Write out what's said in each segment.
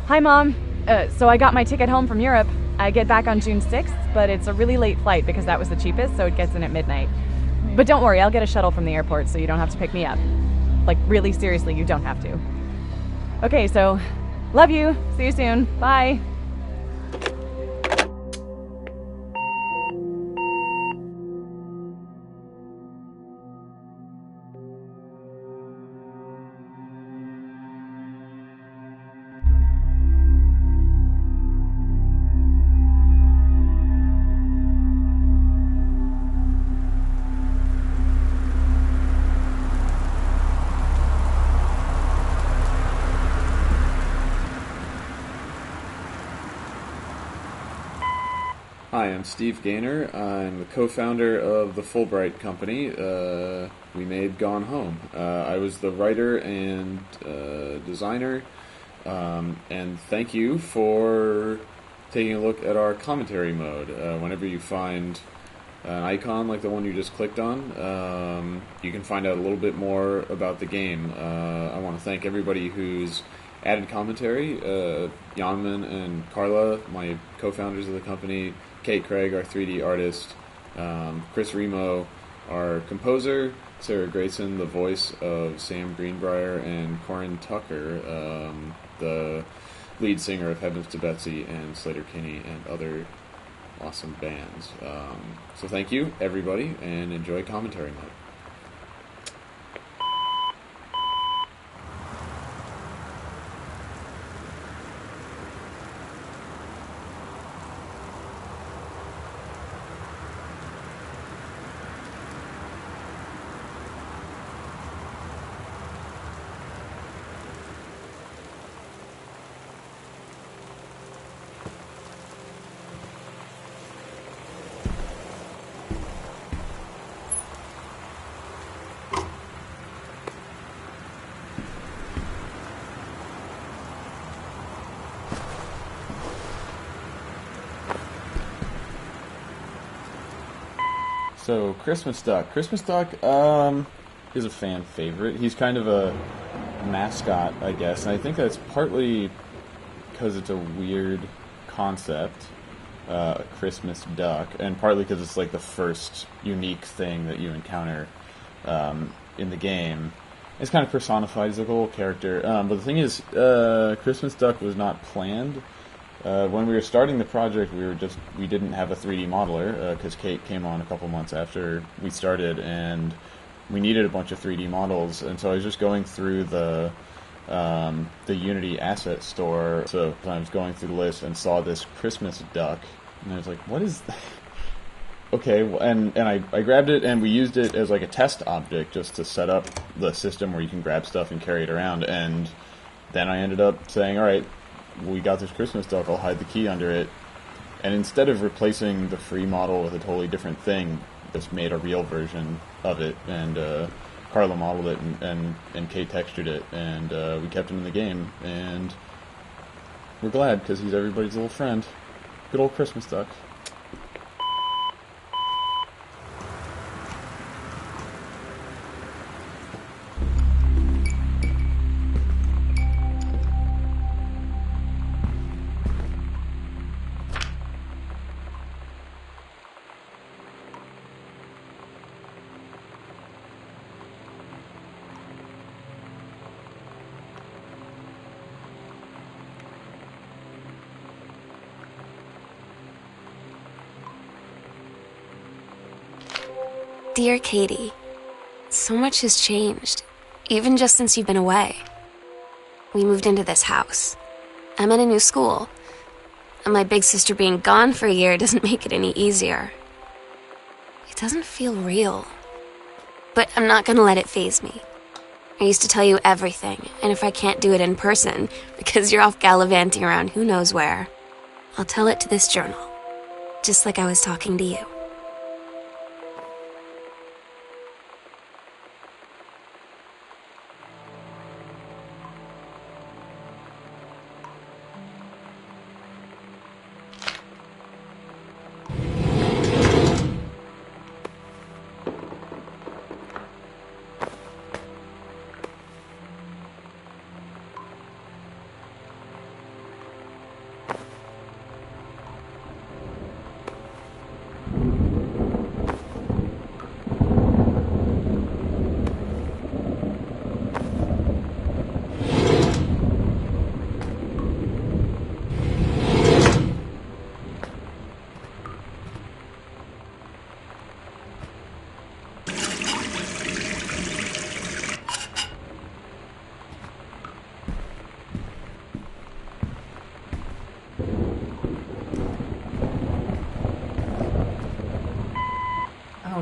Hi, Mom. So I got my ticket home from Europe. I get back on June 6th, but it's a really late flight because that was the cheapest, so it gets in at midnight. But don't worry, I'll get a shuttle from the airport so you don't have to pick me up. Like, really seriously, you don't have to. Okay, so love you. See you soon. Bye. Hi, I'm Steve Gaynor. I'm the co-founder of the Fulbright Company. We made Gone Home. I was the writer and designer, and thank you for taking a look at our commentary mode. Whenever you find an icon like the one you just clicked on, you can find out a little bit more about the game. I want to thank everybody who's added commentary. Janman and Carla, my co-founders of the company, Kate Craig, our 3D artist, Chris Remo, our composer, Sarah Grayson, the voice of Sam Greenbrier, and Corin Tucker, the lead singer of Heavens to Betsy and Slater Kinney and other awesome bands. So thank you, everybody, and enjoy commentary mode. So, Christmas Duck. Christmas Duck is a fan favorite. He's kind of a mascot, I guess, and I think that's partly because it's a weird concept, a Christmas duck, and partly because it's like the first unique thing that you encounter in the game. It's kind of personified as like a little character, but the thing is, Christmas Duck was not planned. When we were starting the project, we didn't have a 3D modeler because Kate came on a couple months after we started, and we needed a bunch of 3D models. And so I was just going through the Unity asset store. So I was going through the list and saw this Christmas duck, and I was like, "What is that?" Okay, and I grabbed it, and we used it as like a test object just to set up the system where you can grab stuff and carry it around. And then I ended up saying, "All right, we got this Christmas duck, I'll hide the key under it." And instead of replacing the free model with a totally different thing, just made a real version of it, and Carla modeled it, and Kate textured it, and we kept him in the game, and we're glad, because he's everybody's little friend. Good old Christmas duck. Dear Katie, so much has changed, even just since you've been away. We moved into this house. I'm at a new school, and my big sister being gone for a year doesn't make it any easier. It doesn't feel real, but I'm not gonna let it faze me. I used to tell you everything, and if I can't do it in person, because you're off gallivanting around who knows where, I'll tell it to this journal, just like I was talking to you.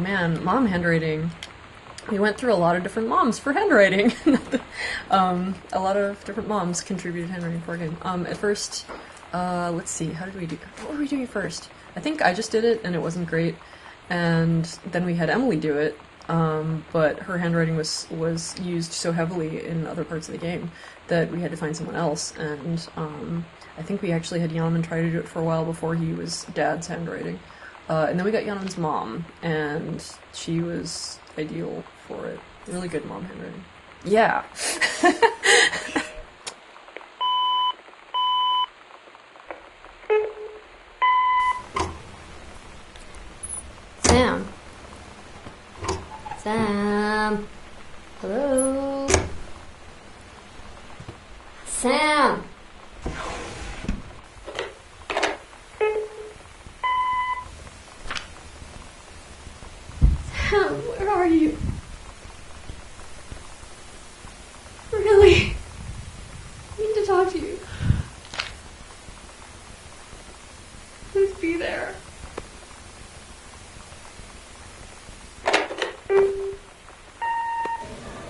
man, mom handwriting. We went through a lot of different moms for handwriting. A lot of different moms contributed handwriting for a game. At first, let's see, what were we doing first? I think I just did it, and it wasn't great. And then we had Emily do it, but her handwriting was used so heavily in other parts of the game that we had to find someone else. And I think we actually had Yaman try to do it for a while before he was Dad's handwriting. And then we got Yaman's mom, and she was ideal for it. Really good mom handwriting. Yeah. Sam. Sam. Hello. Sam. Sam, where are you? Really? I need to talk to you. Please be there.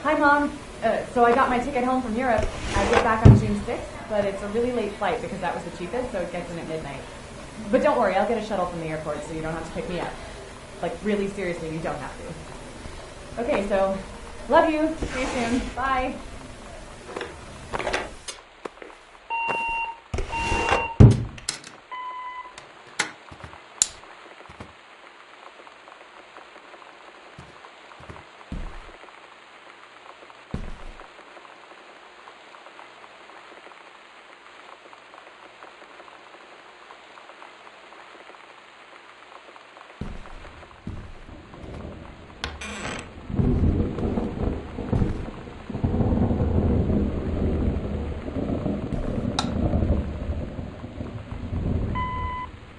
Hi, Mom. So I got my ticket home from Europe. I get back on June 6th, but it's a really late flight because that was the cheapest, so it gets in at midnight. But don't worry, I'll get a shuttle from the airport, so you don't have to pick me up. Like, really seriously, you don't have to. Okay, so, love you. See you soon. Bye.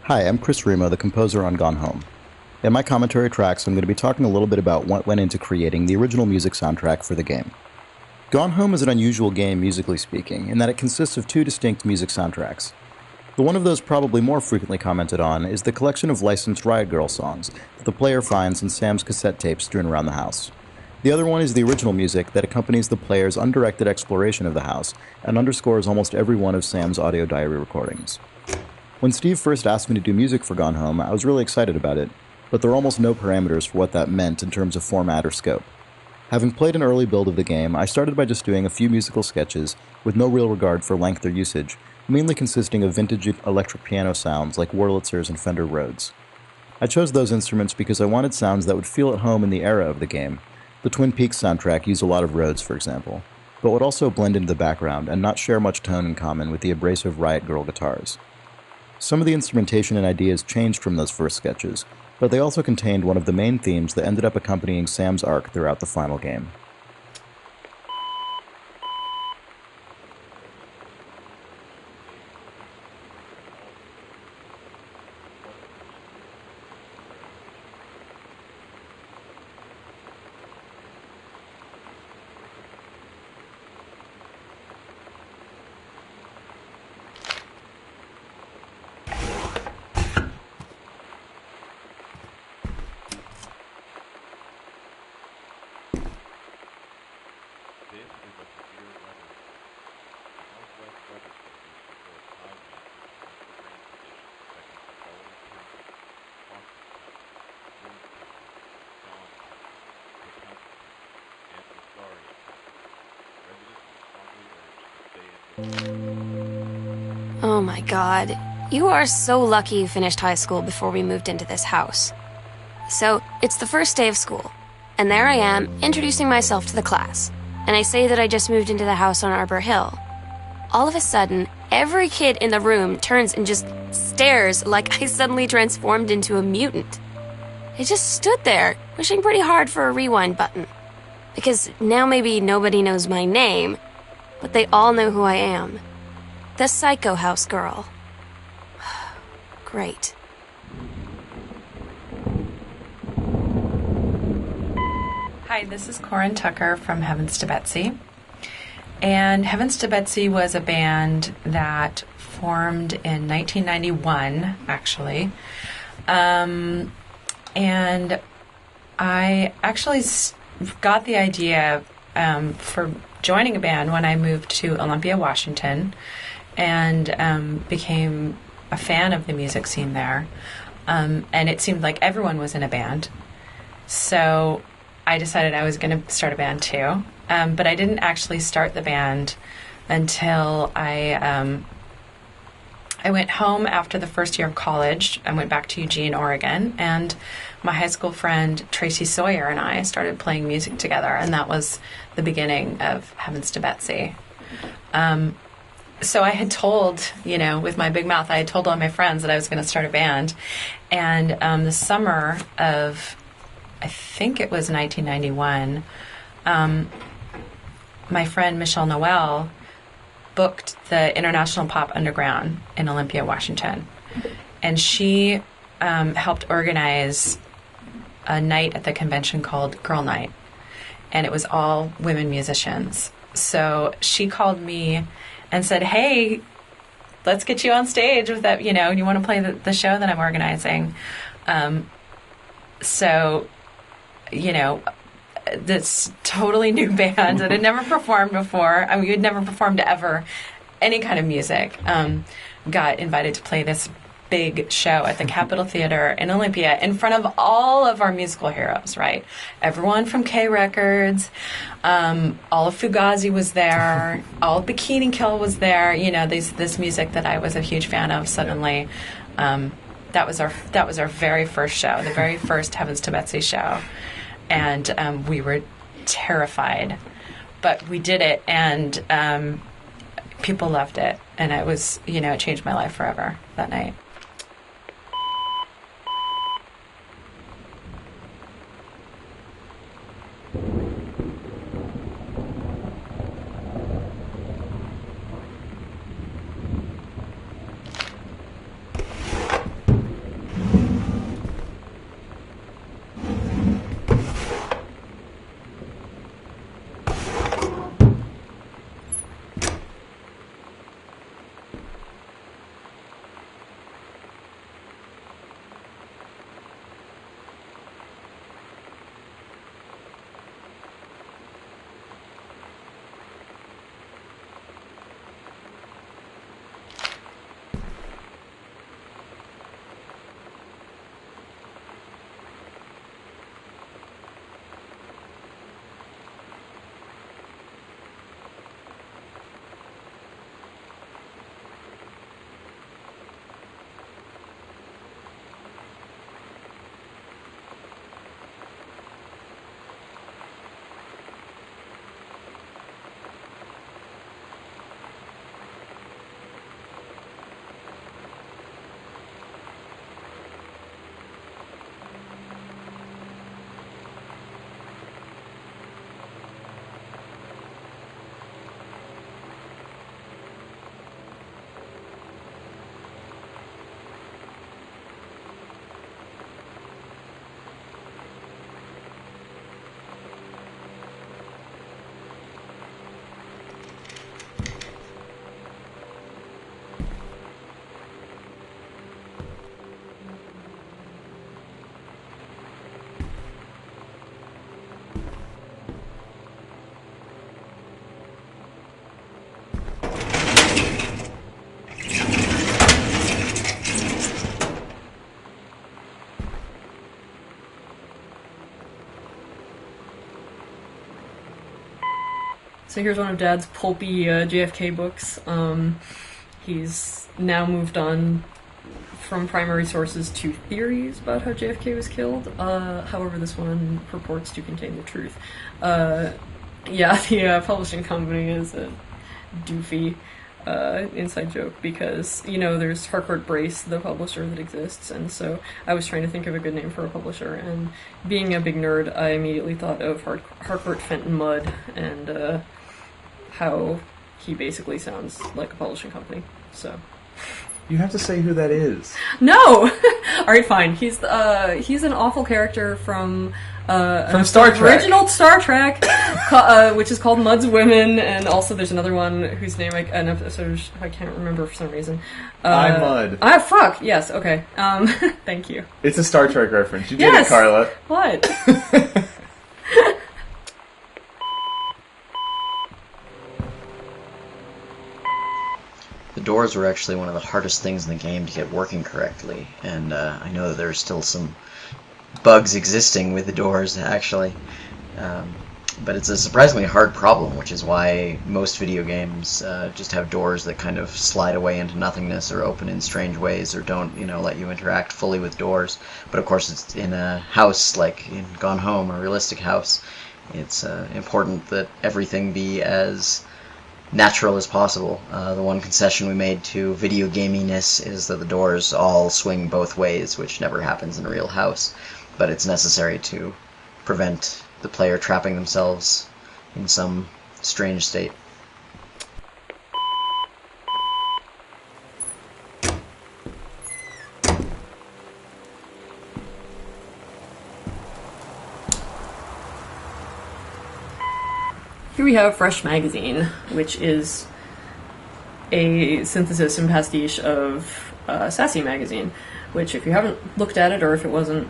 Hi, I'm Chris Remo, the composer on Gone Home. In my commentary tracks, I'm going to be talking a little bit about what went into creating the original music soundtrack for the game. Gone Home is an unusual game, musically speaking, in that it consists of two distinct music soundtracks. The one of those probably more frequently commented on is the collection of licensed Riot Girl songs that the player finds in Sam's cassette tapes strewn around the house. The other one is the original music that accompanies the player's undirected exploration of the house and underscores almost every one of Sam's audio diary recordings. When Steve first asked me to do music for Gone Home, I was really excited about it, but there were almost no parameters for what that meant in terms of format or scope. Having played an early build of the game, I started by just doing a few musical sketches with no real regard for length or usage, mainly consisting of vintage electric piano sounds like Wurlitzers and Fender Rhodes. I chose those instruments because I wanted sounds that would feel at home in the era of the game. The Twin Peaks soundtrack used a lot of Rhodes, for example, but would also blend into the background and not share much tone in common with the abrasive Riot Girl guitars. Some of the instrumentation and ideas changed from those first sketches, but they also contained one of the main themes that ended up accompanying Sam's arc throughout the final game. Oh my god. You are so lucky you finished high school before we moved into this house. So, it's the first day of school, and there I am, introducing myself to the class. And I say that I just moved into the house on Arbor Hill. All of a sudden, every kid in the room turns and just stares like I suddenly transformed into a mutant. I just stood there, wishing pretty hard for a rewind button. Because now maybe nobody knows my name, but they all know who I am. The Psycho House Girl. Great. Hi, this is Corin Tucker from Heavens to Betsy. And Heavens to Betsy was a band that formed in 1991, actually. And I actually got the idea for joining a band when I moved to Olympia, Washington, and became a fan of the music scene there. And it seemed like everyone was in a band. So I decided I was going to start a band too. But I didn't actually start the band until I went home after the first year of college. I went back to Eugene, Oregon, and my high school friend Tracy Sawyer and I started playing music together, and that was the beginning of Heavens to Betsy. So I had told, with my big mouth, I had told all my friends that I was going to start a band. And the summer of, I think it was 1991, my friend Michelle Noel booked the International Pop Underground in Olympia, Washington. And she helped organize a night at the convention called Girl Night. And it was all women musicians. So she called me and said, hey, let's get you on stage with that, you want to play the show that I'm organizing. This totally new band that had never performed before. I mean, we had never performed ever any kind of music. Got invited to play this big show at the Capitol Theater in Olympia in front of all of our musical heroes, right? Everyone from K Records, all of Fugazi was there, all of Bikini Kill was there. This music that I was a huge fan of. Suddenly, that was our very first show, the very first Heavens to Betsy show. And we were terrified, but we did it, and people loved it, and it was, it changed my life forever that night. So here's one of Dad's pulpy JFK books. He's now moved on from primary sources to theories about how JFK was killed. However, this one purports to contain the truth. The publishing company is a doofy inside joke because, there's Harcourt Brace, the publisher that exists, and so I was trying to think of a good name for a publisher, and being a big nerd, I immediately thought of Harcourt Fenton Mudd, and how he basically sounds like a publishing company. So You have to say who that is. No! Alright, fine. He's an awful character from Star Trek. Original Star Trek, which is called Mud's Women, and also there's another one whose name an episode I can't remember for some reason. I'm Mud. Ah, fuck! Yes, okay. Thank you. It's a Star Trek reference. You did Yes! it, Carla. What? The doors were actually one of the hardest things in the game to get working correctly, and I know that there's still some bugs existing with the doors, actually. But it's a surprisingly hard problem, which is why most video games just have doors that kind of slide away into nothingness or open in strange ways or don't, let you interact fully with doors. But of course, it's in a house like in Gone Home, a realistic house. It's important that everything be as natural as possible. The one concession we made to video gaminess is that the doors all swing both ways, which never happens in a real house. But it's necessary to prevent the player trapping themselves in some strange state. Here we have Fresh Magazine, which is a synthesis and pastiche of Sassy Magazine, which if you haven't looked at it, or if it wasn't,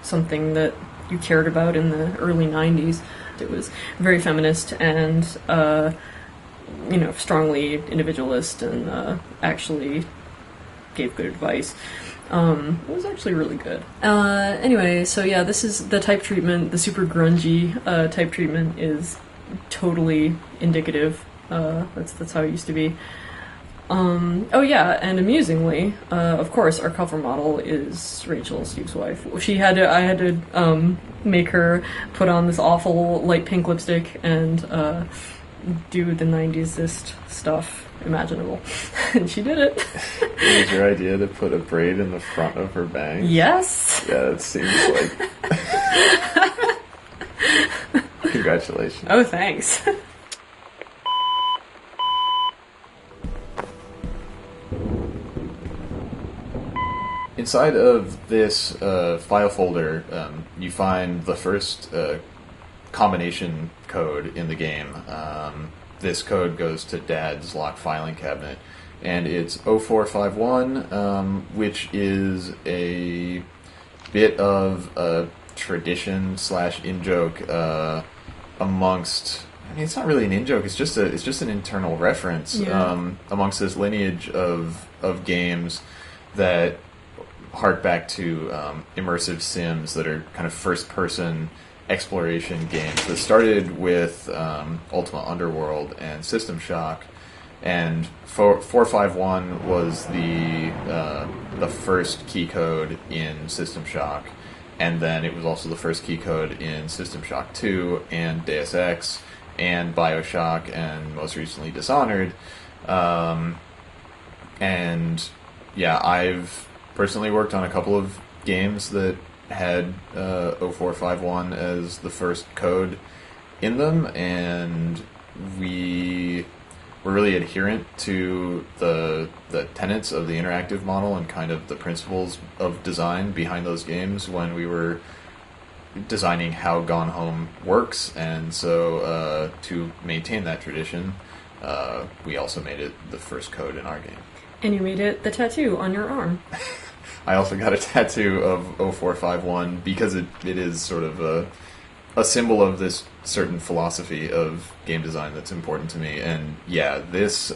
something that you cared about in the early 90s, it was very feminist and, strongly individualist and actually gave good advice. It was actually really good. Anyway, so yeah, this is the type treatment, the super grungy type treatment is totally indicative. That's how it used to be. Oh yeah, and amusingly, of course, our cover model is Rachel, Steve's wife. I had to make her put on this awful light pink lipstick and do the 90s-ist stuff imaginable. And she did it. It was your idea to put a braid in the front of her bangs? Yes. Yeah, it seems like... Congratulations. Oh, thanks. Inside of this file folder, you find the first combination code in the game. This code goes to Dad's locked filing cabinet, and it's 0451, which is a bit of a tradition / in-joke amongst... I mean, it's not really an in-joke, it's just an internal reference amongst this lineage of games that hark back to immersive sims that are kind of first-person exploration games that started with Ultima Underworld and System Shock, and 451 was the first key code in System Shock, and then it was also the first key code in System Shock 2 and Deus Ex and Bioshock and most recently Dishonored. And yeah, I've personally worked on a couple of games that had 0451 as the first code in them, and we were really adherent to the tenets of the interactive model and kind of the principles of design behind those games when we were designing how Gone Home works, and so to maintain that tradition, we also made it the first code in our game. And you made it the tattoo on your arm. I also got a tattoo of 0451 because it is sort of a symbol of this certain philosophy of game design that's important to me. And yeah, this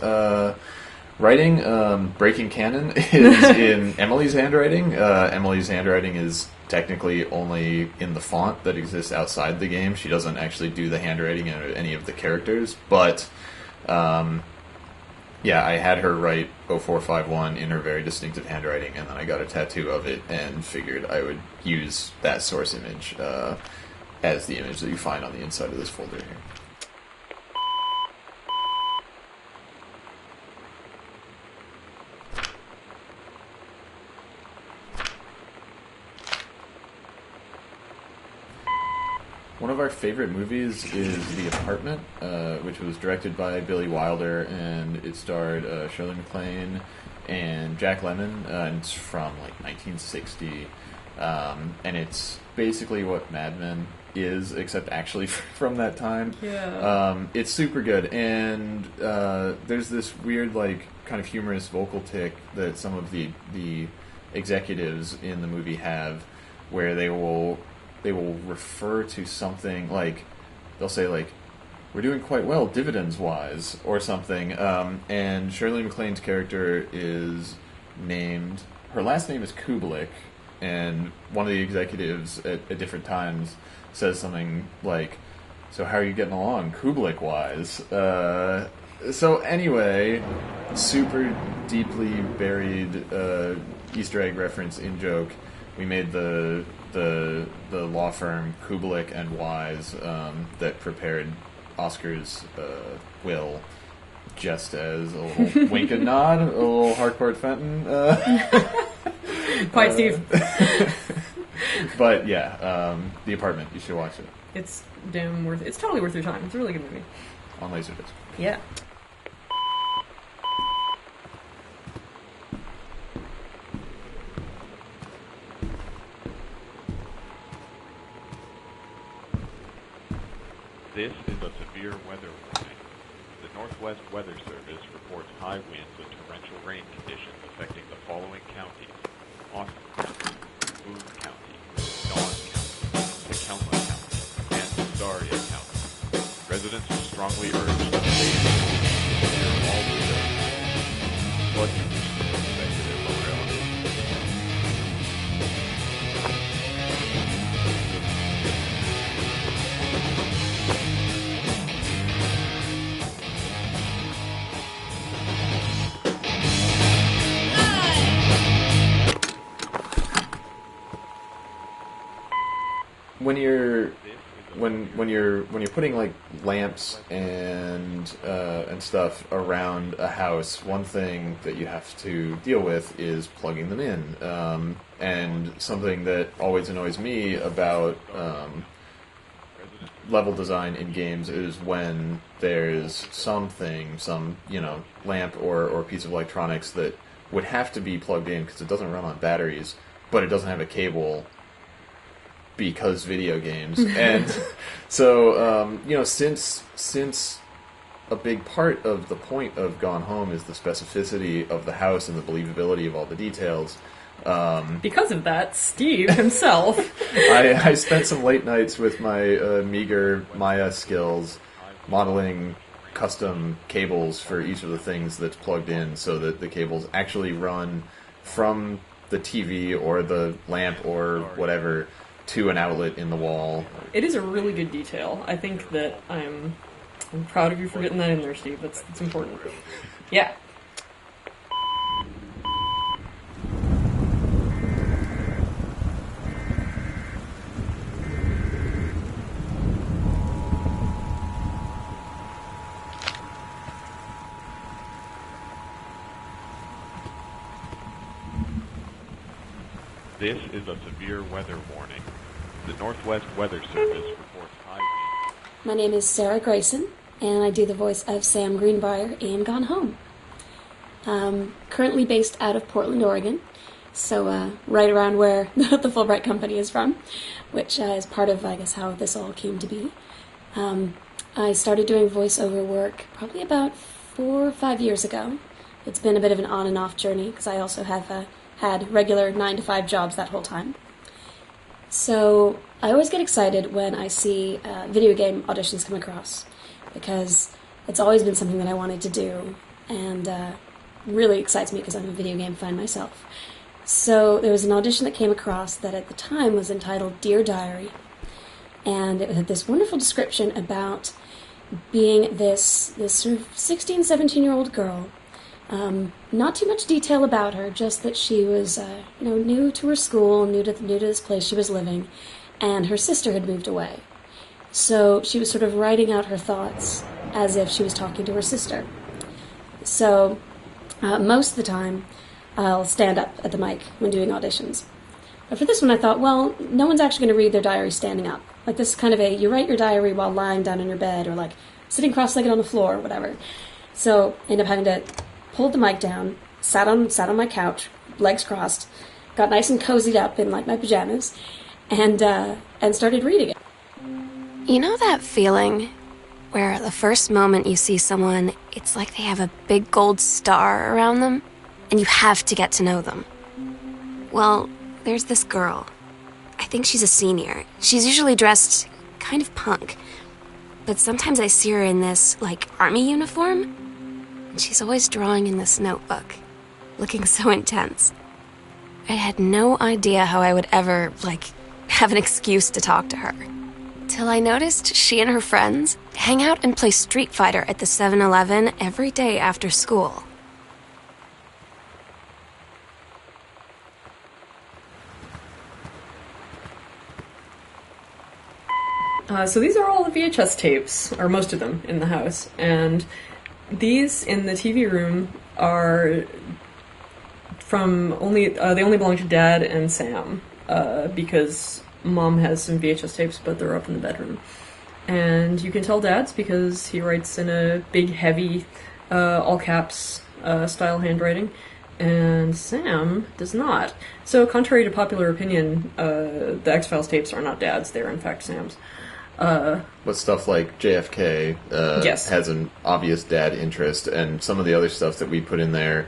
writing, breaking canon, is in Emily's handwriting. Emily's handwriting is technically only in the font that exists outside the game. She doesn't actually do the handwriting in any of the characters, but yeah, I had her write 0451 in her very distinctive handwriting, and then I got a tattoo of it and figured I would use that source image as the image that you find on the inside of this folder here. One of our favorite movies is The Apartment, which was directed by Billy Wilder, and it starred Shirley MacLaine and Jack Lemmon, and it's from like 1960, and it's basically what Mad Men is, except actually from that time. Yeah. It's super good, and there's this weird, like, kind of humorous vocal tick that some of the executives in the movie have, where they will refer to something like, they'll say like, "We're doing quite well dividends wise," or something. And Shirley MacLaine's character is named, her last name is Kubelik, and one of the executives at different times says something like, "So how are you getting along Kubelik wise?" So anyway, super deeply buried Easter egg reference in joke. We made the law firm Kubelik and Wise that prepared Oscar's will, just as a little wink and nod, a little Harcourt Fenton. Quite Steve. But yeah, The Apartment. You should watch it It's damn worth it. It's totally worth your time. It's a really good movie. on Laserdisc. Yeah. This is a severe weather warning. The Northwest Weather Service reports high winds and torrential rain conditions affecting the following counties: Austin County, Boone County, Dawn County, Tacoma County, and Visaria County. Residents are strongly urged to stay near all windows. Flood conditions are expected at lower elevations. When you're putting like lamps and stuff around a house, one thing that you have to deal with is plugging them in. And something that always annoys me about level design in games is when there's some lamp or piece of electronics that would have to be plugged in because it doesn't run on batteries, but it doesn't have a cable because video games. And so, since a big part of the point of Gone Home is the specificity of the house and the believability of all the details, Because of that, Steve himself. I spent some late nights with my meager Maya skills modeling custom cables for each of the things that's plugged in so that the cables actually run from the TV or the lamp or whatever to an outlet in the wall. It is a really good detail. I think that I'm proud of you for getting that in there, Steve. That's important. Yeah. This is a severe weather warning. The Northwest Weather Service reports high winds. My name is Sarah Grayson, and I do the voice of Sam Greenbrier in Gone Home. Currently based out of Portland, Oregon, so right around where the Fulbright Company is from, which is part of, I guess, how this all came to be. I started doing voiceover work probably about 4 or 5 years ago. It's been a bit of an on and off journey, because I also have had regular 9-to-5 jobs that whole time. So I always get excited when I see video game auditions come across, because it's always been something that I wanted to do, and really excites me because I'm a video game fan myself. So there was an audition that came across that at the time was entitled Dear Diary, and it had this wonderful description about being this sort of 16, 17-year-old girl. Not too much detail about her, just that she was, new to her school, new to this place she was living, and her sister had moved away. So she was sort of writing out her thoughts as if she was talking to her sister. So most of the time, I'll stand up at the mic when doing auditions. But for this one, I thought, well, no one's actually going to read their diary standing up. Like, this is kind of you write your diary while lying down in your bed, or sitting cross-legged on the floor, or whatever. So I end up having to pull the mic down, sat on my couch, legs crossed, got nice and cozied up in like my pajamas, and started reading it. You know that feeling where the first moment you see someone, it's like they have a big gold star around them, and you have to get to know them? Well, there's this girl. I think she's a senior. She's usually dressed kind of punk, but sometimes I see her in this, like, army uniform, and she's always drawing in this notebook, looking so intense. I had no idea how I would ever, like, have an excuse to talk to her. Till I noticed she and her friends hang out and play Street Fighter at the 7-Eleven every day after school. So these are all the VHS tapes, or most of them, in the house. And these in the TV room are from they only belong to Dad and Sam, because Mom has some VHS tapes, but they're up in the bedroom. And you can tell Dad's because he writes in a big, heavy, all caps style handwriting, and Sam does not. So, contrary to popular opinion, the X-Files tapes are not Dad's; they are in fact Sam's. But stuff like JFK Yes. has an obvious dad interest, and some of the other stuff that we put in there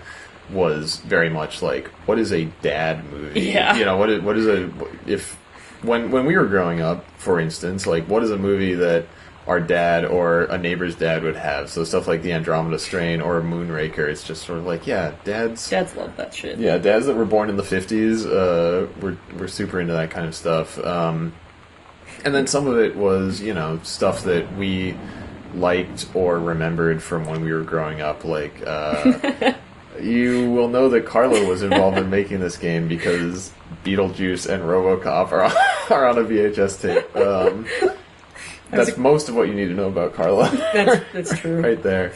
was very much like, what is a dad movie? Yeah. You know, what is a if when we were growing up, for instance, like what is a movie that our dad or a neighbor's dad would have? So stuff like The Andromeda Strain or Moonraker, it's just sort of like, yeah, dads love that shit. Yeah, dads that were born in the 50s were super into that kind of stuff. And then some of it was, you know, stuff that we liked or remembered from when we were growing up. Like, you will know that Carla was involved in making this game because Beetlejuice and RoboCop are on a VHS tape. That's most of what you need to know about Carla. That's true. Right there.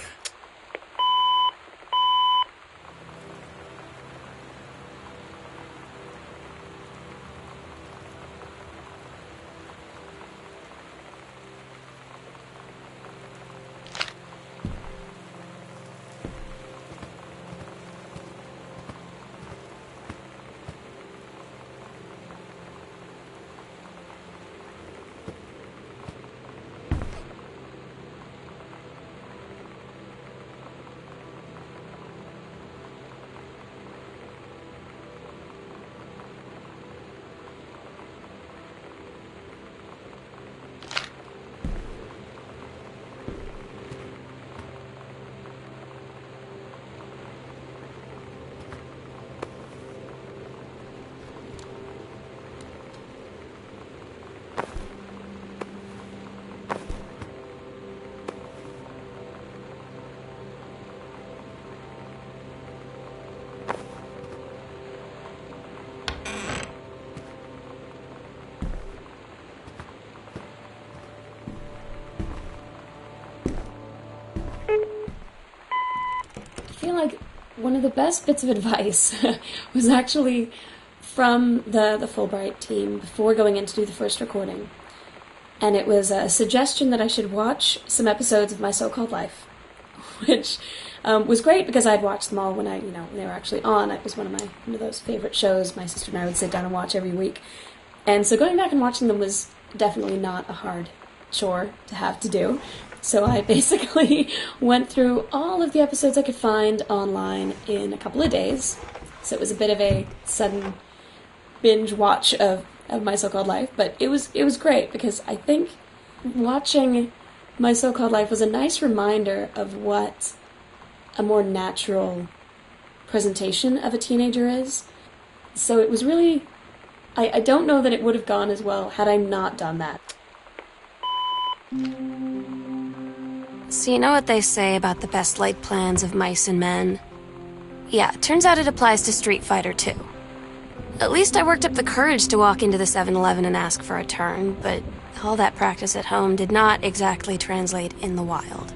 I feel like one of the best bits of advice was actually from the Fulbright team before going in to do the first recording. And it was a suggestion that I should watch some episodes of My So-Called Life, which was great because I'd watched them all when when they were actually on. It was one of those favorite shows my sister and I would sit down and watch every week. And so going back and watching them was definitely not a hard chore to have to do. So I basically went through all of the episodes I could find online in a couple of days. So it was a bit of a sudden binge watch of My So-Called Life, but it was great because I think watching My So-Called Life was a nice reminder of what a more natural presentation of a teenager is. So it was really, I don't know that it would have gone as well had I not done that. So you know what they say about the best laid plans of mice and men? Yeah, it turns out it applies to Street Fighter too. At least I worked up the courage to walk into the 7-Eleven and ask for a turn, but all that practice at home did not exactly translate in the wild.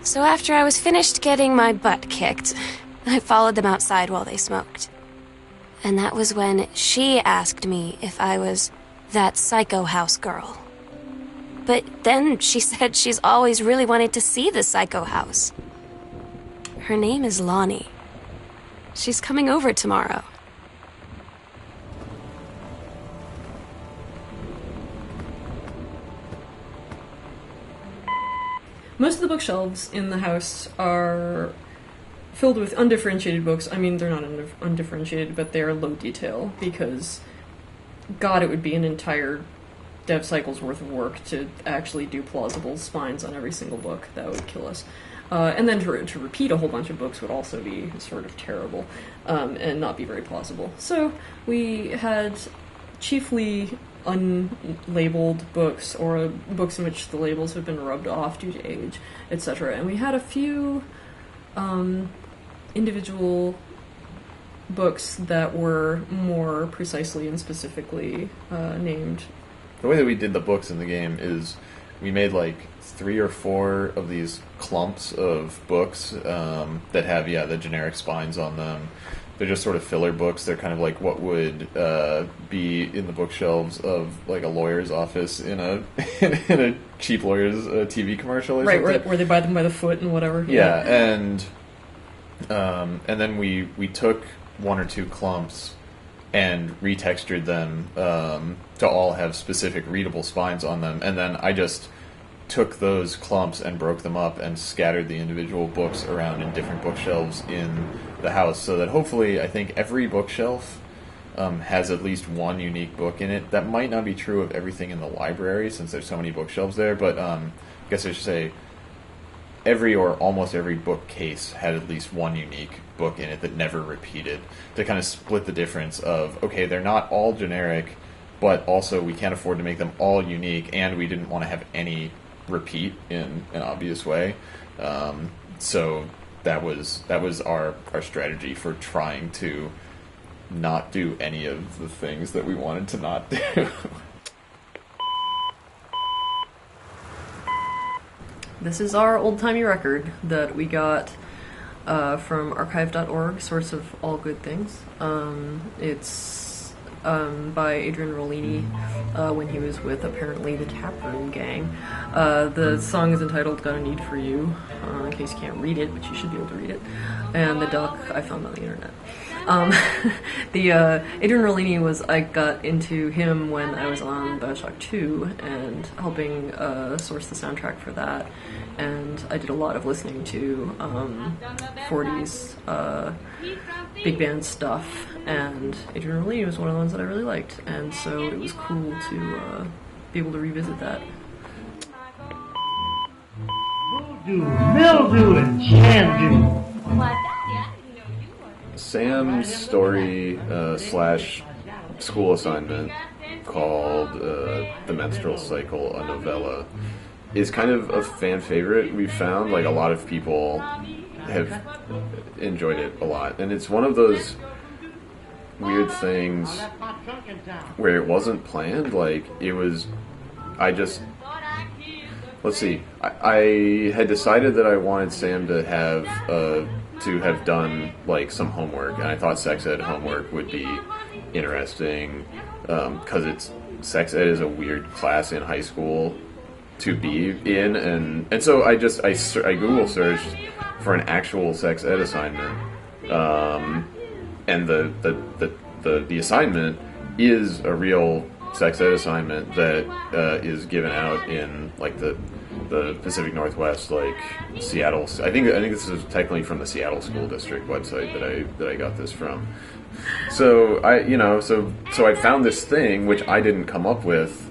So after I was finished getting my butt kicked, I followed them outside while they smoked. And that was when she asked me if I was that psycho house girl. But then she said she's always really wanted to see the psycho house. Her name is Lonnie. She's coming over tomorrow. Most of the bookshelves in the house are filled with undifferentiated books. I mean, they're not undifferentiated, but they're low detail because, God, it would be an entire dev cycle's worth of work to actually do plausible spines on every single book. That would kill us. And then to repeat a whole bunch of books would also be sort of terrible and not be very plausible. So we had chiefly unlabeled books or books in which the labels have been rubbed off due to age, etc. And we had a few individual books that were more precisely and specifically named. The way that we did the books in the game is we made like 3 or 4 of these clumps of books that have, the generic spines on them. They're just sort of filler books. They're kind of like what would be in the bookshelves of like a lawyer's office in a in a cheap lawyer's TV commercial or right, something. Where they buy them by the foot and whatever. Yeah, and then we took 1 or 2 clumps and retextured them to all have specific readable spines on them, and then I just took those clumps and broke them up and scattered the individual books around in different bookshelves in the house, so that hopefully I think every bookshelf has at least one unique book in it. That might not be true of everything in the library since there's so many bookshelves there, but I guess I should say every or almost every bookcase had at least one unique book in it that never repeated, to kind of split the difference of, okay, they're not all generic, but also we can't afford to make them all unique, and we didn't want to have any repeat in an obvious way. So that was our strategy for trying to not do any of the things that we wanted to not do. This is our old-timey record that we got from archive.org, source of all good things. It's by Adrian Rollini when he was with, apparently, the Taproom Gang. The song is entitled Got a Need for You, in case you can't read it, but you should be able to read it. And the duck I found on the internet. Adrian Rollini I got into him when I was on Bioshock 2 and helping source the soundtrack for that. And I did a lot of listening to 40s big band stuff, and Adrian Rollini was one of the ones that I really liked, and so it was cool to be able to revisit that. Voodoo, mildew, and shandu. Sam's story slash school assignment called The Menstrual Cycle, a novella, is kind of a fan favorite. We've found like a lot of people have enjoyed it a lot, and it's one of those weird things where it wasn't planned. Like, it was, let's see, I had decided that I wanted Sam to have done like some homework, and I thought sex ed homework would be interesting because sex ed is a weird class in high school to be in, and so I Google searched for an actual sex ed assignment, and the assignment is a real sex ed assignment that is given out in like the Pacific Northwest, like Seattle. I think this is technically from the Seattle School District website that I got this from. So I found this thing which I didn't come up with,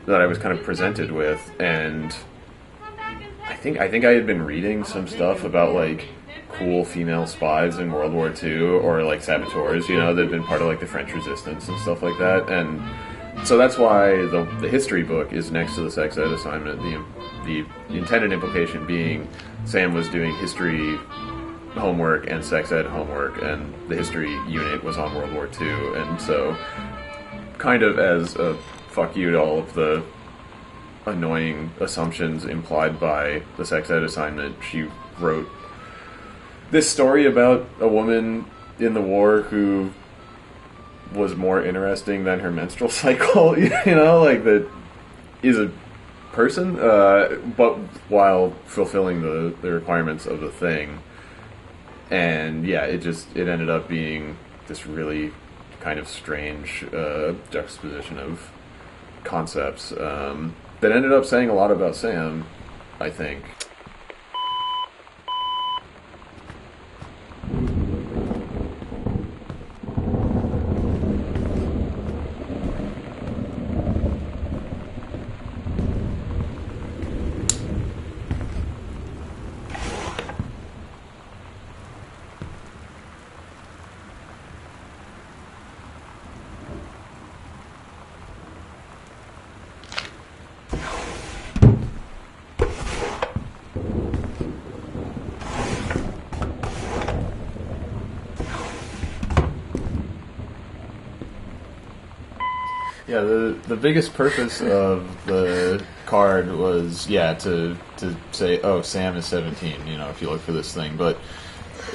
that I was kind of presented with, and I think I had been reading some stuff about like cool female spies in World War II, or like saboteurs, that had been part of like the French Resistance and stuff like that, and so that's why the history book is next to the sex ed assignment. The intended implication being Sam was doing history homework and sex ed homework, and the history unit was on World War II, and so kind of as a fuck you to all of the annoying assumptions implied by the sex ed assignment, she wrote this story about a woman in the war who was more interesting than her menstrual cycle, like that is a person, but while fulfilling the requirements of the thing. And yeah, it ended up being this really kind of strange juxtaposition of concepts that ended up saying a lot about Sam, I think. Yeah, the biggest purpose of the card was, to say, oh, Sam is 17, if you look for this thing. But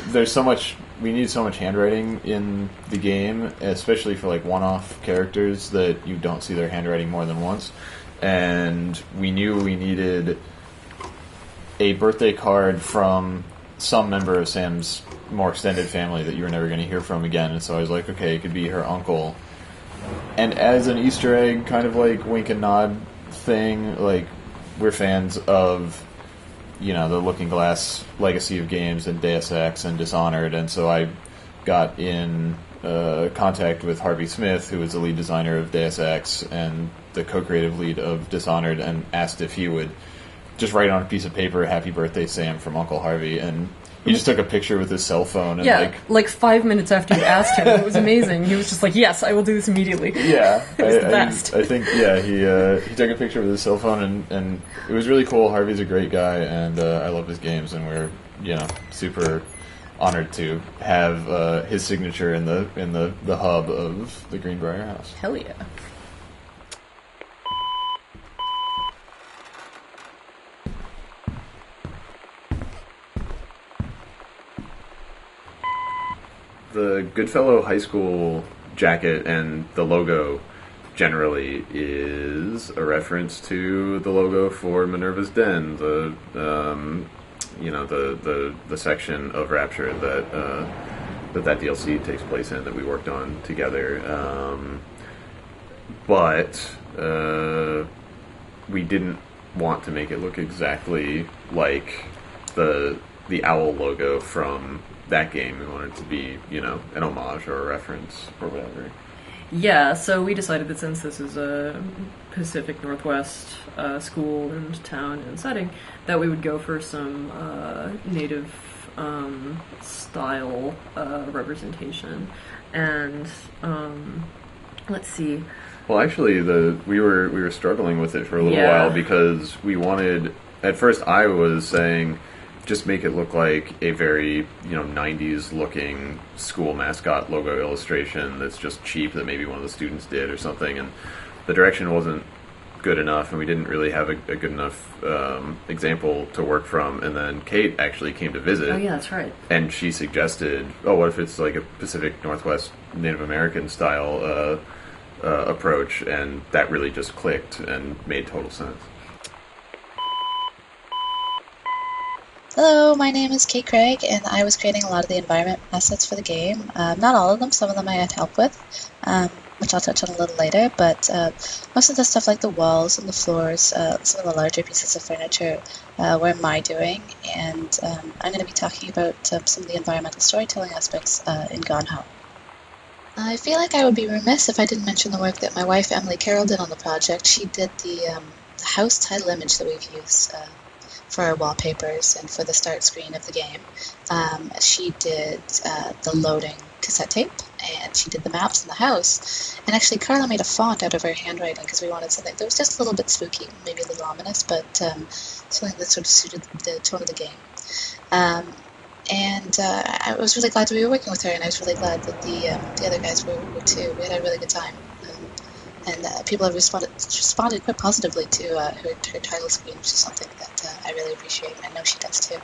there's so much, we need so much handwriting in the game, especially for, like, one-off characters that you don't see their handwriting more than once. And we knew we needed a birthday card from some member of Sam's more extended family that you were never going to hear from again. And so I was like, okay, it could be her uncle. And as an Easter egg, kind of like wink and nod thing, like, we're fans of, the Looking Glass legacy of games and Deus Ex and Dishonored, and so I got in contact with Harvey Smith, who is the lead designer of Deus Ex and the co-creative lead of Dishonored, and asked if he would just write on a piece of paper, "Happy Birthday, Sam," from Uncle Harvey, and he just took a picture with his cell phone. And like 5 minutes after you asked him. It was amazing. He was just like, yes, I will do this immediately. Yeah. It was the best. I think, he took a picture with his cell phone, and it was really cool. Harvey's a great guy, and I love his games, and we're, super honored to have his signature in the hub of the Greenbrier House. Hell yeah. The Goodfellow High School jacket and the logo generally is a reference to the logo for Minerva's Den, the section of Rapture that DLC takes place in, that we worked on together. But we didn't want to make it look exactly like the owl logo from that game. We wanted it to be, an homage or a reference or whatever. Yeah, so we decided that since this is a Pacific Northwest school and town and setting, that we would go for some native style representation. And let's see. Well, actually, we were struggling with it for a little while because we wanted. At first, I was saying, just make it look like a very, 90s looking school mascot logo illustration that's just cheap, that maybe one of the students did or something, and the direction wasn't good enough, and we didn't really have a good enough example to work from. And then Kate actually came to visit. Oh yeah, that's right. And she suggested, what if it's like a Pacific Northwest Native American style approach, and that really just clicked and made total sense. Hello, my name is Kate Craig, and I was creating a lot of the environment assets for the game. Not all of them, some of them I had help with, which I'll touch on a little later, but most of the stuff like the walls and the floors, some of the larger pieces of furniture were my doing, and I'm going to be talking about some of the environmental storytelling aspects in Gone Home. I feel like I would be remiss if I didn't mention the work that my wife Emily Carroll did on the project. She did the house title image that we've used for our wallpapers and for the start screen of the game. She did the loading cassette tape, and she did the maps in the house. And actually, Carla made a font out of her handwriting because we wanted something that was just a little bit spooky, maybe a little ominous, but something that sort of suited the tone of the game. And I was really glad to be working with her, and I was really glad that the other guys were too. We had a really good time. And people have responded quite positively to her title screen, which is something that I really appreciate, and I know she does too.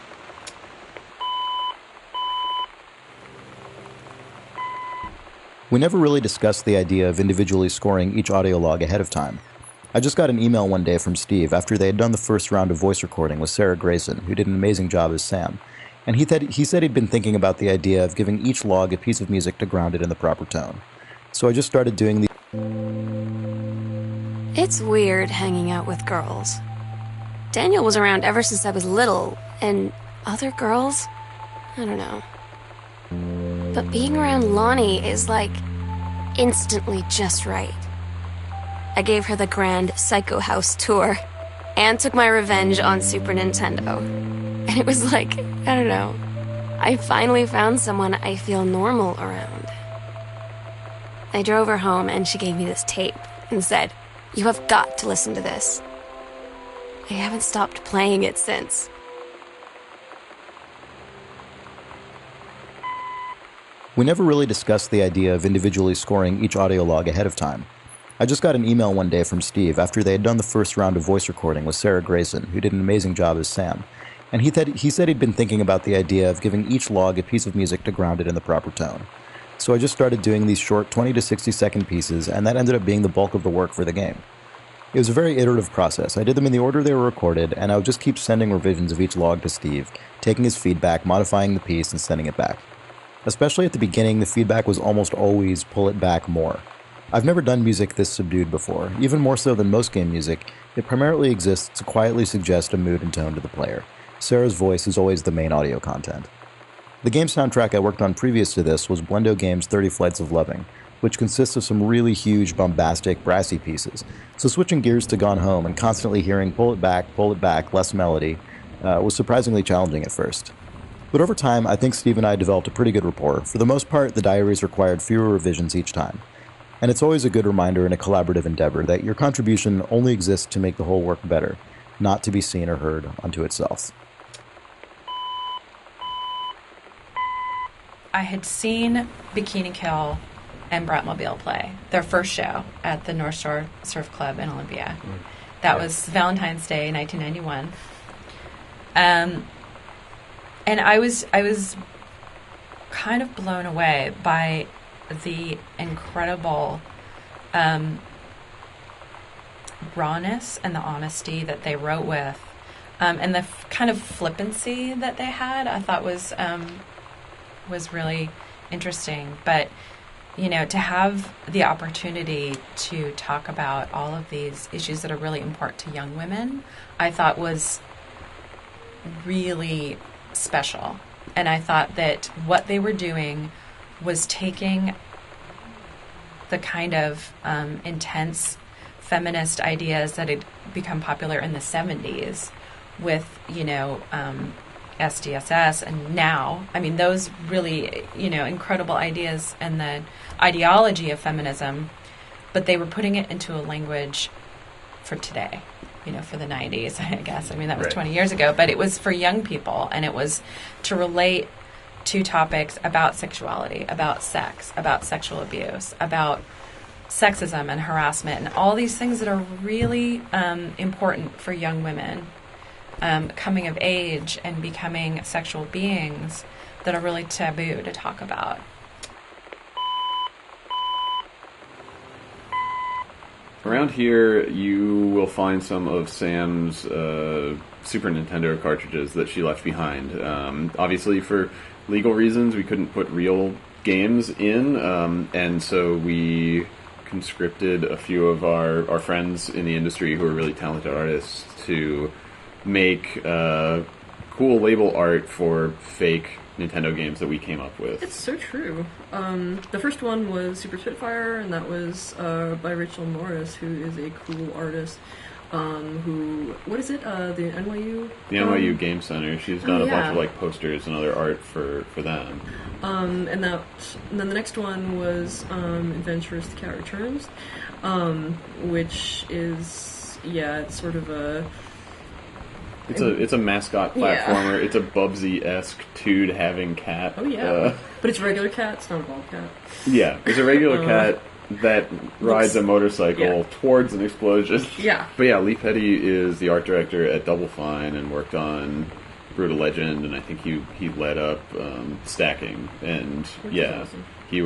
We never really discussed the idea of individually scoring each audio log ahead of time. I just got an email one day from Steve after they had done the first round of voice recording with Sarah Grayson, who did an amazing job as Sam. and he said he'd been thinking about the idea of giving each log a piece of music to ground it in the proper tone. So I just started doing the... It's weird hanging out with girls. Daniel was around ever since I was little, and other girls? I don't know. But being around Lonnie is like instantly just right. I gave her the grand Psycho House tour and took my revenge on Super Nintendo. And it was like, I don't know, I finally found someone I feel normal around. I drove her home and she gave me this tape and said, "You have got to listen to this." I haven't stopped playing it since. We never really discussed the idea of individually scoring each audio log ahead of time. I just got an email one day from Steve after they had done the first round of voice recording with Sarah Grayson, who did an amazing job as Sam, and he said he'd been thinking about the idea of giving each log a piece of music to ground it in the proper tone. So I just started doing these short 20 to 60 second pieces, and that ended up being the bulk of the work for the game. It was a very iterative process. I did them in the order they were recorded, and I would just keep sending revisions of each log to Steve, taking his feedback, modifying the piece, and sending it back. Especially at the beginning, the feedback was almost always pull it back more. I've never done music this subdued before. Even more so than most game music, it primarily exists to quietly suggest a mood and tone to the player. Sarah's voice is always the main audio content. The game soundtrack I worked on previous to this was Blendo Games' 30 Flights of Loving, which consists of some really huge, bombastic, brassy pieces. So switching gears to Gone Home and constantly hearing pull it back, less melody, was surprisingly challenging at first. But over time, I think Steve and I developed a pretty good rapport. For the most part, the diaries required fewer revisions each time. And it's always a good reminder in a collaborative endeavor that your contribution only exists to make the whole work better, not to be seen or heard unto itself. I had seen Bikini Kill and Bratmobile play their first show at the North Shore Surf Club in Olympia. That was Valentine's Day, 1991. And I was kind of blown away by the incredible rawness and the honesty that they wrote with, and the kind of flippancy that they had. I thought was really interesting. But to have the opportunity to talk about all of these issues that are really important to young women, I thought was really special. And I thought that what they were doing was taking the kind of intense feminist ideas that had become popular in the 70s with, SDSS, and now, those really, incredible ideas and the ideology of feminism, but they were putting it into a language for today, for the 90s, I guess. That was Right. 20 years ago, but it was for young people, and it was to relate to topics about sexuality, about sex, about sexual abuse, about sexism and harassment, and all these things that are really important for young women coming of age and becoming sexual beings that are really taboo to talk about. Around here, you will find some of Sam's Super Nintendo cartridges that she left behind. Obviously, for legal reasons, we couldn't put real games in, and so we conscripted a few of our friends in the industry who are really talented artists to make cool label art for fake Nintendo games that we came up with. It's so true. The first one was Super Spitfire, and that was by Rachel Norris, who is a cool artist. What is it? The NYU? The NYU Game Center. She's done a bunch yeah. of posters and other art for them. And then the next one was Adventures the Cat Returns, which is it's sort of a. It's a mascot platformer. Yeah. It's a Bubsy-esque toad having cat. Oh yeah, but it's a regular cat. It's not a ball cat. Yeah, it's a regular cat that rides a motorcycle towards an explosion. Yeah. But yeah, Lee Petty is the art director at Double Fine and worked on Brutal Legend, and I think he led up Stacking. And awesome. He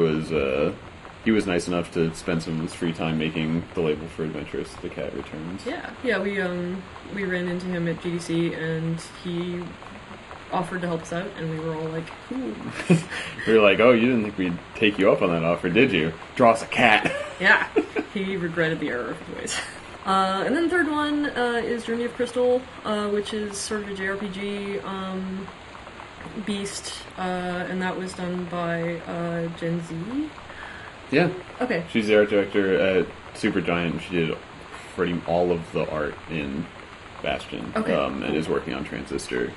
was nice enough to spend some of his free time making the label for Adventures The Cat Returns. Yeah, we ran into him at GDC, and he offered to help us out, and we were all like, "Cool." We were like, "Oh, you didn't think we'd take you up on that offer, did you? Draw us a cat." Yeah, he regretted the error of his ways. And then the third one is Journey of Crystal, which is sort of a JRPG beast, and that was done by Gen Z. Yeah. Okay. She's the art director at Supergiant. She did pretty all of the art in Bastion, and is working on Transistor.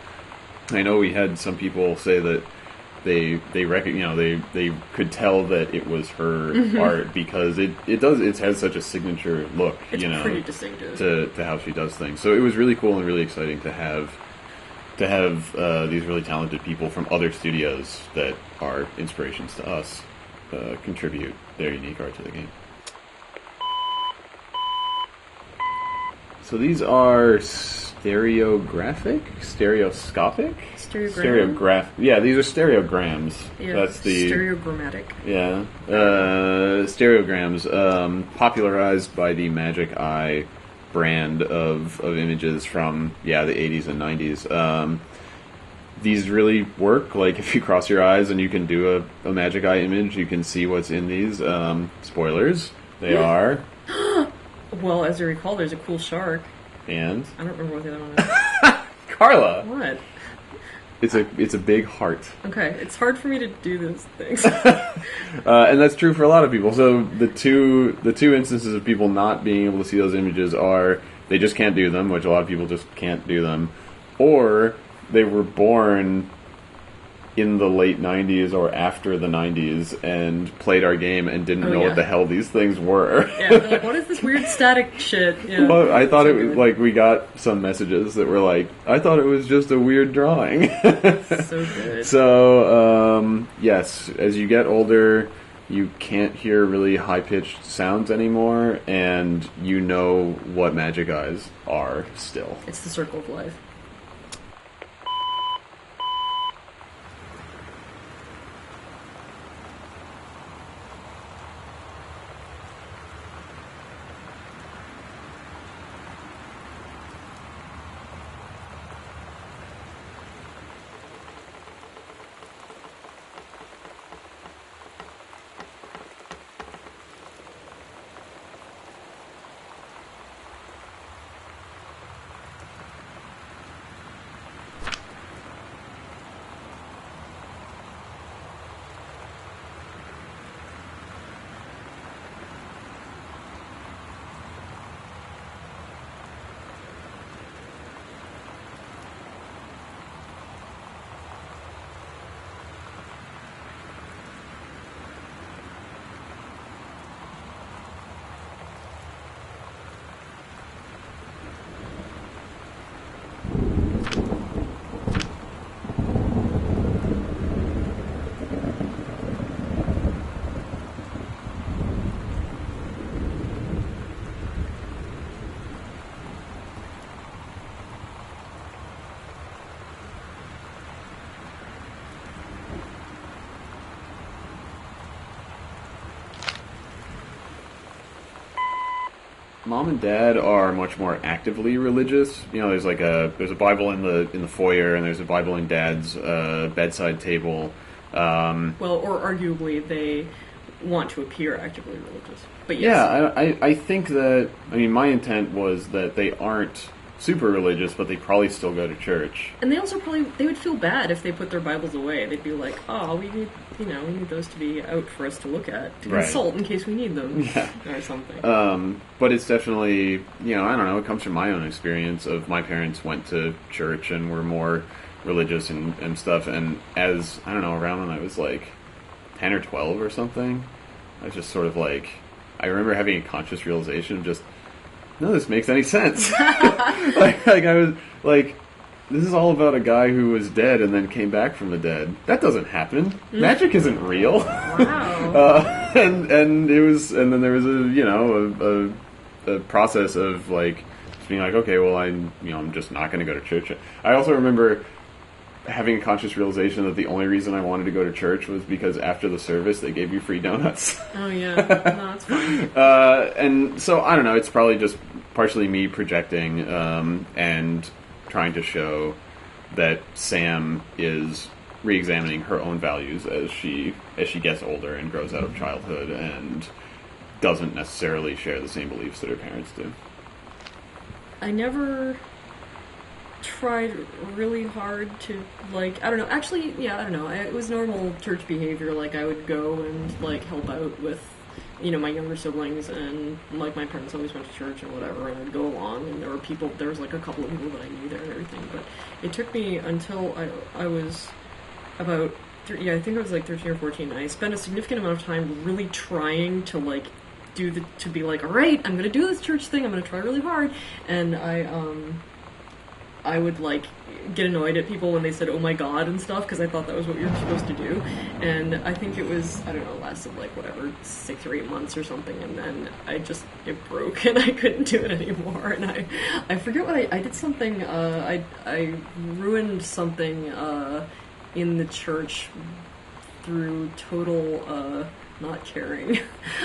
I know we had some people say that they could tell that it was her art because it has such a signature look, it's pretty distinctive to how she does things. So it was really cool and really exciting to have these really talented people from other studios that are inspirations to us contribute their unique art to the game. So these are stereoscopic? Yeah, these are stereograms. Yeah, that's the stereogrammatic. Yeah, stereograms, popularized by the Magic Eye brand of images from the 80s and 90s. These really work. Like if you cross your eyes and you can do a Magic Eye image, you can see what's in these. Spoilers, they are. Well, as you recall, there's a cool shark. And I don't remember what the other one is. Carla. What? It's a big heart. Okay, it's hard for me to do those things. And that's true for a lot of people. So the two instances of people not being able to see those images are they just can't do them, which a lot of people just can't do them, or they were born in the late 90s or after the 90s and played our game and didn't know what the hell these things were. Yeah, they're like, what is this weird static shit? Yeah, well, I thought it was like we got some messages that were like, I thought it was just a weird drawing. So good. So, yes, as you get older, you can't hear really high-pitched sounds anymore, and you know what Magic Eyes are still. It's the circle of life. Mom and Dad are much more actively religious. You know, there's a Bible in the foyer, and there's a Bible in Dad's bedside table. Well, or arguably they want to appear actively religious. But yes. Yeah, I think that, I mean, my intent was that they aren't super religious, but they probably still go to church. And they also they would feel bad if they put their Bibles away. They'd be like, oh, we need those to be out for us to look at, to consult in case we need them, or something. But it's definitely, I don't know, it comes from my own experience of my parents went to church and were more religious and stuff, and as, I don't know, around when I was like 10 or 12 or something, I was just sort of like, I remember having a conscious realization of just, none of this makes any sense. like I was like, this is all about a guy who was dead and then came back from the dead. That doesn't happen. Magic isn't real. Wow. And it was, and then there was a process of like just being like, okay, well, I'm just not going to go to church. I also remember having a conscious realization that the only reason I wanted to go to church was because after the service they gave you free donuts. Oh yeah, no, that's fine. And so I don't know. It's probably just partially me projecting and trying to show that Sam is re-examining her own values as she gets older and grows out of childhood and doesn't necessarily share the same beliefs that her parents do. I never tried really hard to, like, I don't know, actually, yeah, I don't know, it was normal church behavior, like, I would go and, like, help out with, you know, my younger siblings, and, like, my parents always went to church and whatever, and I'd go along, and there was, like, a couple of people that I knew there and everything, but it took me until I was about, I think I was, like, 13 or 14, and I spent a significant amount of time really trying to, like, to be like, alright, I'm gonna do this church thing, I'm gonna try really hard, and I would, like, get annoyed at people when they said, oh my god, and stuff, because I thought that was what you were supposed to do, and I think it was, I don't know, lasted, like, whatever, 6 or 8 months or something, and then it broke, and I couldn't do it anymore, and I forget what I did something, I ruined something, in the church through total, not caring.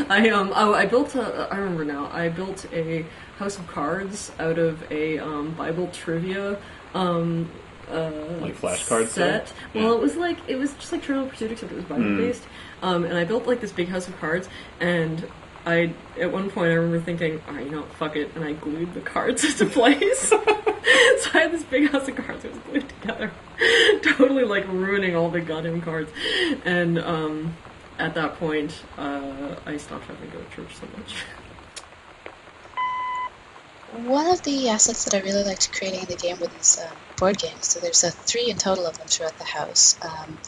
I built I remember now, I built a house of cards out of a, Bible trivia, like flashcard set. Yeah. Well, it was just like Trivial Pursuit, except it was Bible-based, and I built, like, this big house of cards, and at one point I remember thinking, alright, you know, fuck it, and I glued the cards into place. So I had this big house of cards that was glued together, totally, like, ruining all the goddamn cards, and, at that point, I stopped having to go to church so much. One of the assets that I really liked creating in the game were these board games. So there's 3 in total of them throughout the house.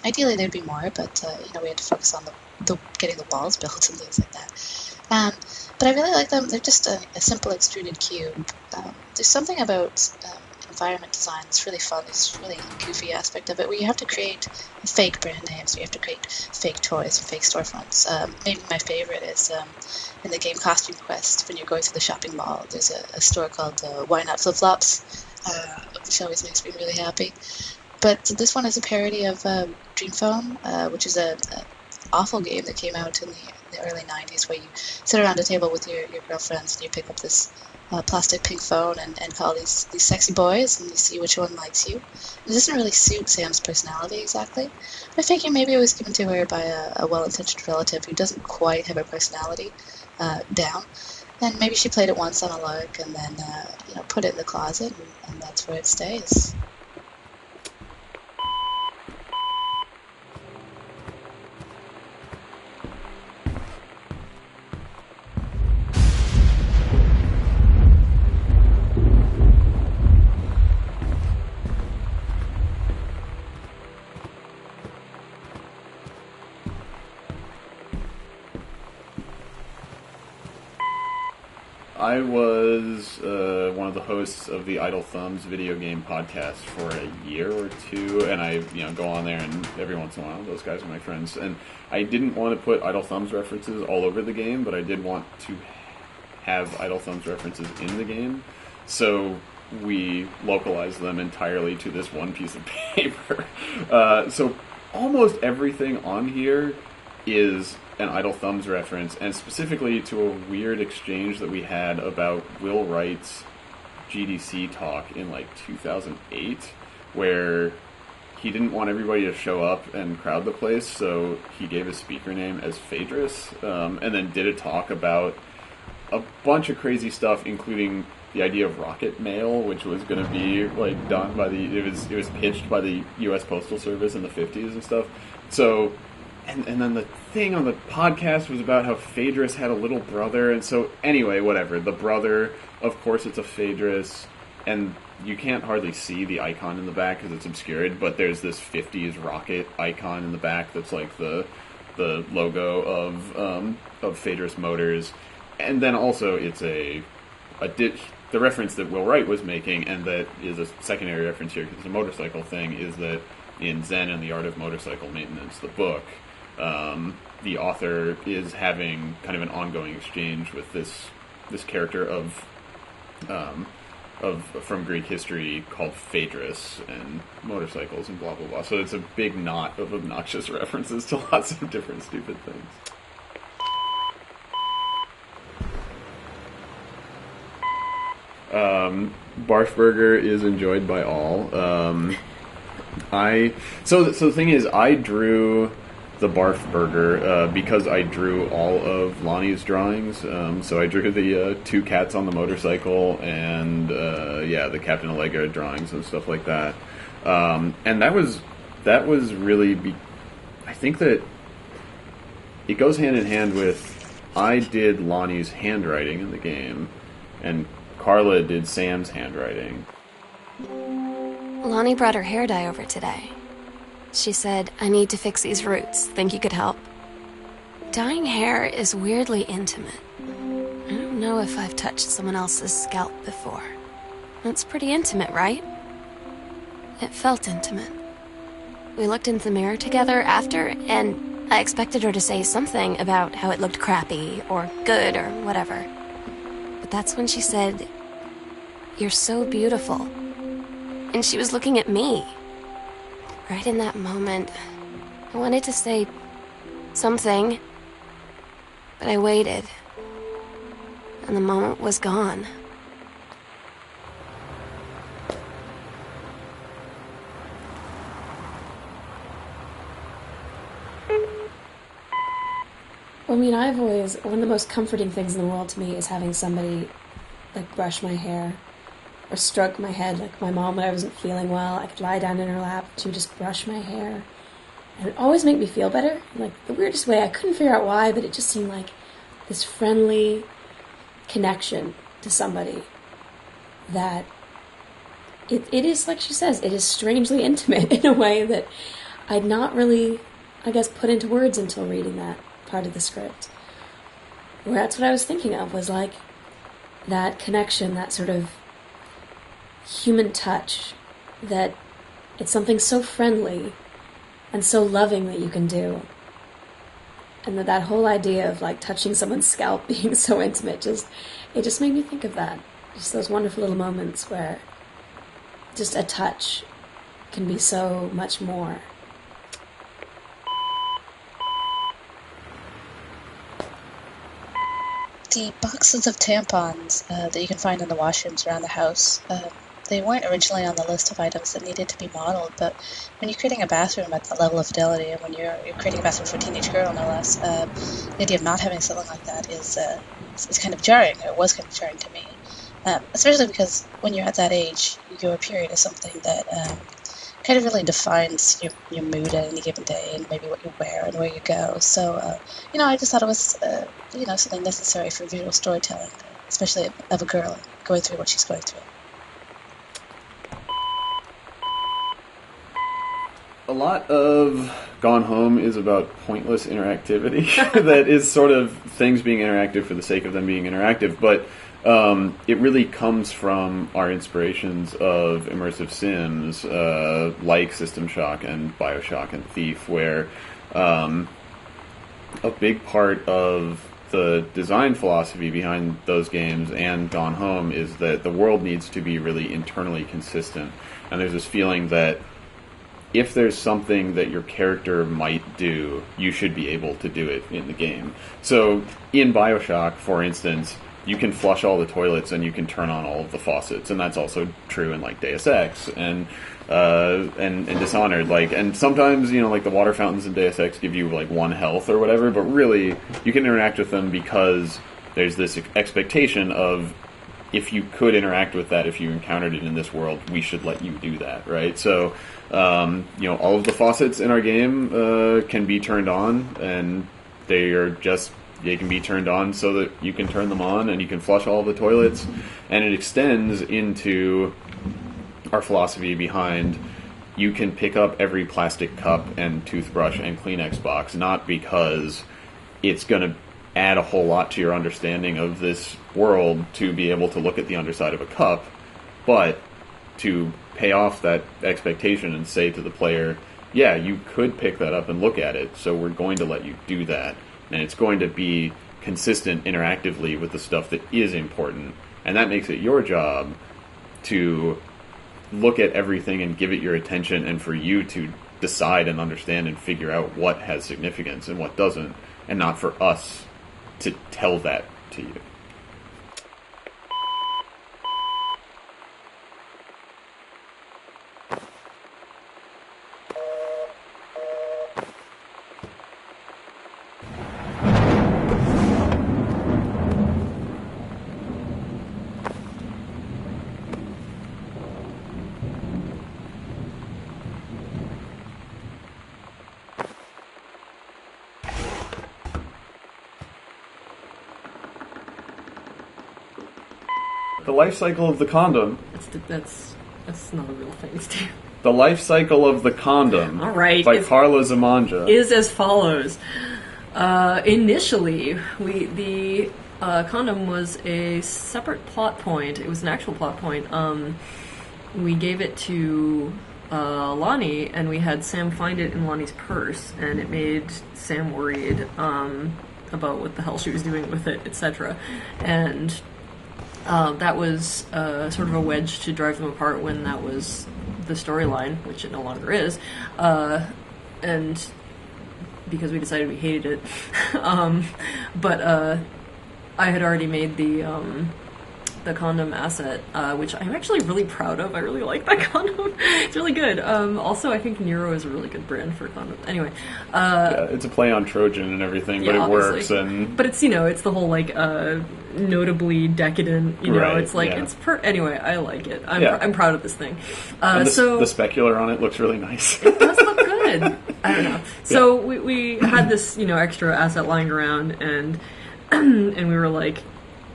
Ideally, there'd be more, but you know, we had to focus on the getting the walls built and things like that. But I really like them. They're just a simple extruded cube. There's something about environment design that's really fun. This really goofy aspect of it, where you have to create fake brand names, you have to create fake toys and fake storefronts. Maybe my favorite is in the game Costume Quest, when you're going through the shopping mall, there's a store called Why Not Flip Flops, which always makes me really happy. But this one is a parody of Dream Phone, which is a awful game that came out in the early 90s, where you sit around a table with your girlfriends and you pick up this plastic pink phone and call these sexy boys, and you see which one likes you. It doesn't really suit Sam's personality exactly. I figure maybe it was given to her by a well-intentioned relative who doesn't quite have her personality down. And maybe she played it once on a lark and then you know, put it in the closet, and that's where it stays. I was one of the hosts of the Idle Thumbs video game podcast for a year or two, and I go on there, and every once in a while, those guys are my friends. And I didn't want to put Idle Thumbs references all over the game, but I did want to have Idle Thumbs references in the game, so we localized them entirely to this one piece of paper. So almost everything on here is an Idle Thumbs reference, and specifically to a weird exchange that we had about Will Wright's GDC talk in like 2008, where he didn't want everybody to show up and crowd the place, so he gave his speaker name as Phaedrus, and then did a talk about a bunch of crazy stuff, including the idea of rocket mail, which was going to be like done by it was pitched by the U.S. Postal Service in the 50s and stuff. So. And then the thing on the podcast was about how Phaedrus had a little brother, and so anyway, whatever. The brother, of course, it's a Phaedrus, and you can't hardly see the icon in the back because it's obscured. But there's this 50s rocket icon in the back that's like the logo of Phaedrus Motors, and then also it's the reference that Will Wright was making, and that is a secondary reference here because it's a motorcycle thing, is that in Zen and the Art of Motorcycle Maintenance, the book. The author is having kind of an ongoing exchange with this character from Greek history called Phaedrus and motorcycles and blah blah blah. So it's a big knot of obnoxious references to lots of different stupid things. Barfburger is enjoyed by all. So the thing is, I drew the Barf Burger because I drew all of Lonnie's drawings. So I drew the two cats on the motorcycle and the Captain Allegra drawings and stuff like that. And that was really. I think that it goes hand in hand with I did Lonnie's handwriting in the game, and Carla did Sam's handwriting. Lonnie brought her hair dye over today. She said, "I need to fix these roots. Think you could help?" Dyeing hair is weirdly intimate. I don't know if I've touched someone else's scalp before. It's pretty intimate, right? It felt intimate. We looked into the mirror together after, and I expected her to say something about how it looked crappy or good or whatever. But that's when she said, "You're so beautiful." And she was looking at me. Right in that moment, I wanted to say something, but I waited, and the moment was gone. I mean, one of the most comforting things in the world to me is having somebody, like, brush my hair or stroke my head. Like, my mom, when I wasn't feeling well, I could lie down in her lap, she would just brush my hair. And it would always make me feel better. Like, the weirdest way, I couldn't figure out why, but it just seemed like this friendly connection to somebody that it is, like she says, it is strangely intimate in a way that I'd not really, I guess, put into words until reading that part of the script. Where that's what I was thinking of, was like that connection, that sort of human touch, that it's something so friendly and so loving that you can do. And that whole idea of like touching someone's scalp being so intimate, it just made me think of that. Just those wonderful little moments where just a touch can be so much more. The boxes of tampons that you can find in the washrooms around the house, they weren't originally on the list of items that needed to be modeled, but when you're creating a bathroom at that level of fidelity, and when you're creating a bathroom for a teenage girl, no less, the idea of not having something like that is kind of jarring, or was kind of jarring to me. Especially because when you're at that age, your period is something that kind of really defines your mood at any given day, and maybe what you wear and where you go. So, I just thought it was, something necessary for visual storytelling, especially of a girl going through what she's going through. A lot of Gone Home is about pointless interactivity that is sort of things being interactive for the sake of them being interactive, but it really comes from our inspirations of immersive sims like System Shock and Bioshock and Thief, where a big part of the design philosophy behind those games and Gone Home is that the world needs to be really internally consistent, and there's this feeling that if there's something that your character might do, you should be able to do it in the game. So in Bioshock, for instance, you can flush all the toilets and you can turn on all of the faucets, and that's also true in like Deus Ex and Dishonored. Like, and sometimes like the water fountains in Deus Ex give you like 1 health or whatever, but really you can interact with them because there's this expectation of, if you could interact with that, if you encountered it in this world, we should let you do that, right? So, all of the faucets in our game can be turned on, and they can be turned on so that you can turn them on, and you can flush all of the toilets, and it extends into our philosophy behind you can pick up every plastic cup and toothbrush and Kleenex box, not because it's going to add a whole lot to your understanding of this world to be able to look at the underside of a cup, but to pay off that expectation and say to the player, yeah, you could pick that up and look at it, so we're going to let you do that, and it's going to be consistent interactively with the stuff that is important, and that makes it your job to look at everything and give it your attention, and for you to decide and understand and figure out what has significance and what doesn't, and not for us to tell that to you. The life cycle of the condom. That's not a real thing, Steve. The life cycle of the condom. All right. By Carla Zamanja. Is as follows. Initially, the condom was a separate plot point. It was an actual plot point. We gave it to Lonnie, and we had Sam find it in Lonnie's purse, and it made Sam worried about what the hell she was doing with it, etc. And that was sort of a wedge to drive them apart when that was the storyline, which it no longer is. And because we decided we hated it. But I had already made the condom asset, which I'm actually really proud of. I really like that condom. It's really good. Also, I think Nero is a really good brand for condoms. Anyway. Yeah, it's a play on Trojan and everything, but it works. But it's, it's the whole, notably decadent, right, it's like, anyway, I like it. I'm proud of this thing. And so the specular on it looks really nice. It does look good. I don't know. So we had this, extra asset lying around, and we were like,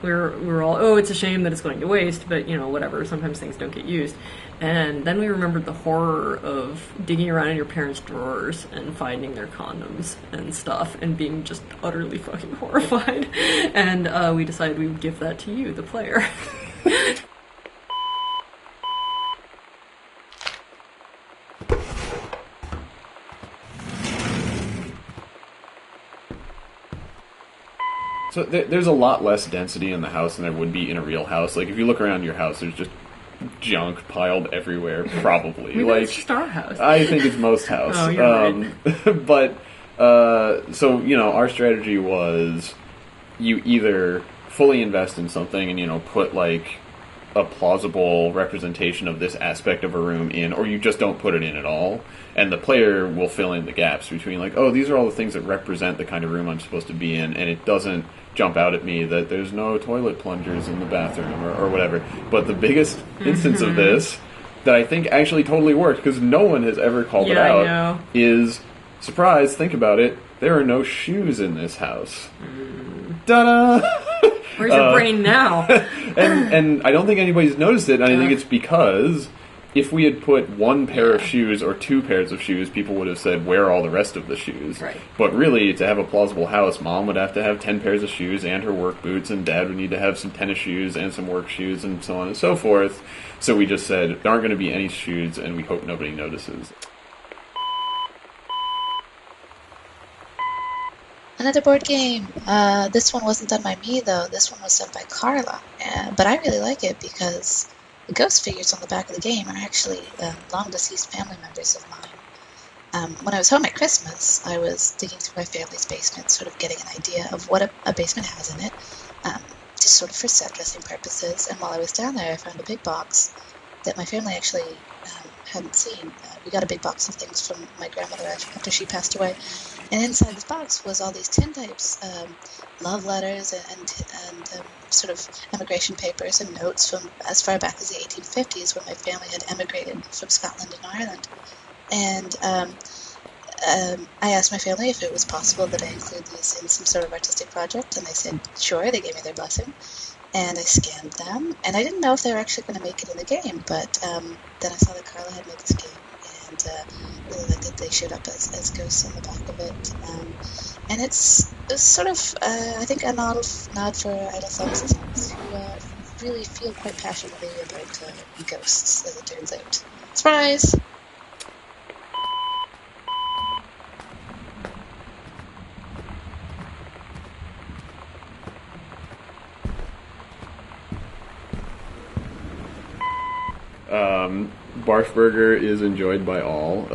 we were all, oh, it's a shame that it's going to waste, but, whatever, sometimes things don't get used. And then we remembered the horror of digging around in your parents' drawers and finding their condoms and stuff and being just utterly fucking horrified. And we decided we would give that to you, the player. So there's a lot less density in the house than there would be in a real house. Like, if you look around your house, there's just junk piled everywhere, probably. Maybe it's just our house. I think it's most house. Oh, you're right. But, our strategy was you either fully invest in something and, put, a plausible representation of this aspect of a room in, or you just don't put it in at all. And the player will fill in the gaps between, these are all the things that represent the kind of room I'm supposed to be in, and it doesn't jump out at me that there's no toilet plungers in the bathroom or whatever. But the biggest instance of this that I think actually totally worked, because no one has ever called it out, is, surprise, think about it, there are no shoes in this house. Ta-da! Where's your brain now? and I don't think anybody's noticed it, and I think it's because if we had put one pair of shoes or two pairs of shoes, people would have said, where are all the rest of the shoes? Right. But really, to have a plausible house, Mom would have to have 10 pairs of shoes and her work boots, and Dad would need to have some tennis shoes and some work shoes, and so on and so forth. So we just said, there aren't going to be any shoes, and we hope nobody notices. Another board game. This one wasn't done by me, though. This one was done by Carla. But I really like it because the ghost figures on the back of the game are actually long-deceased family members of mine. When I was home at Christmas, I was digging through my family's basement, sort of getting an idea of what a basement has in it, just sort of for set dressing purposes. And while I was down there, I found a big box that my family actually hadn't seen. We got a big box of things from my grandmother after she passed away. And inside this box was all these tintypes, love letters and sort of emigration papers and notes from as far back as the 1850s when my family had emigrated from Scotland and Ireland. And I asked my family if it was possible that I include these in some sort of artistic project, and they said sure. They gave me their blessing. And I scanned them, and I didn't know if they were actually going to make it in the game, but then I saw that Carla had made this game, and really liked that they showed up as ghosts on the back of it. And it's sort of, I think, a nod for idle thumbs who really feel quite passionately about ghosts, as it turns out. Surprise! Barf Burger is enjoyed by all.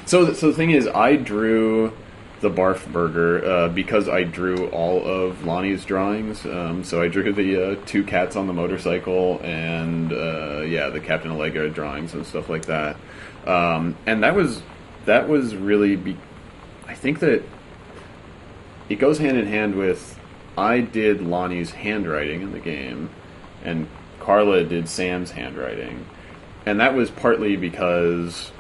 So the thing is, I drew the Barf Burger because I drew all of Lonnie's drawings. So I drew the two cats on the motorcycle and the Captain Allegra drawings and stuff like that. And that was really I think that it goes hand in hand with I did Lonnie's handwriting in the game, and Carla did Sam's handwriting. And that was partly because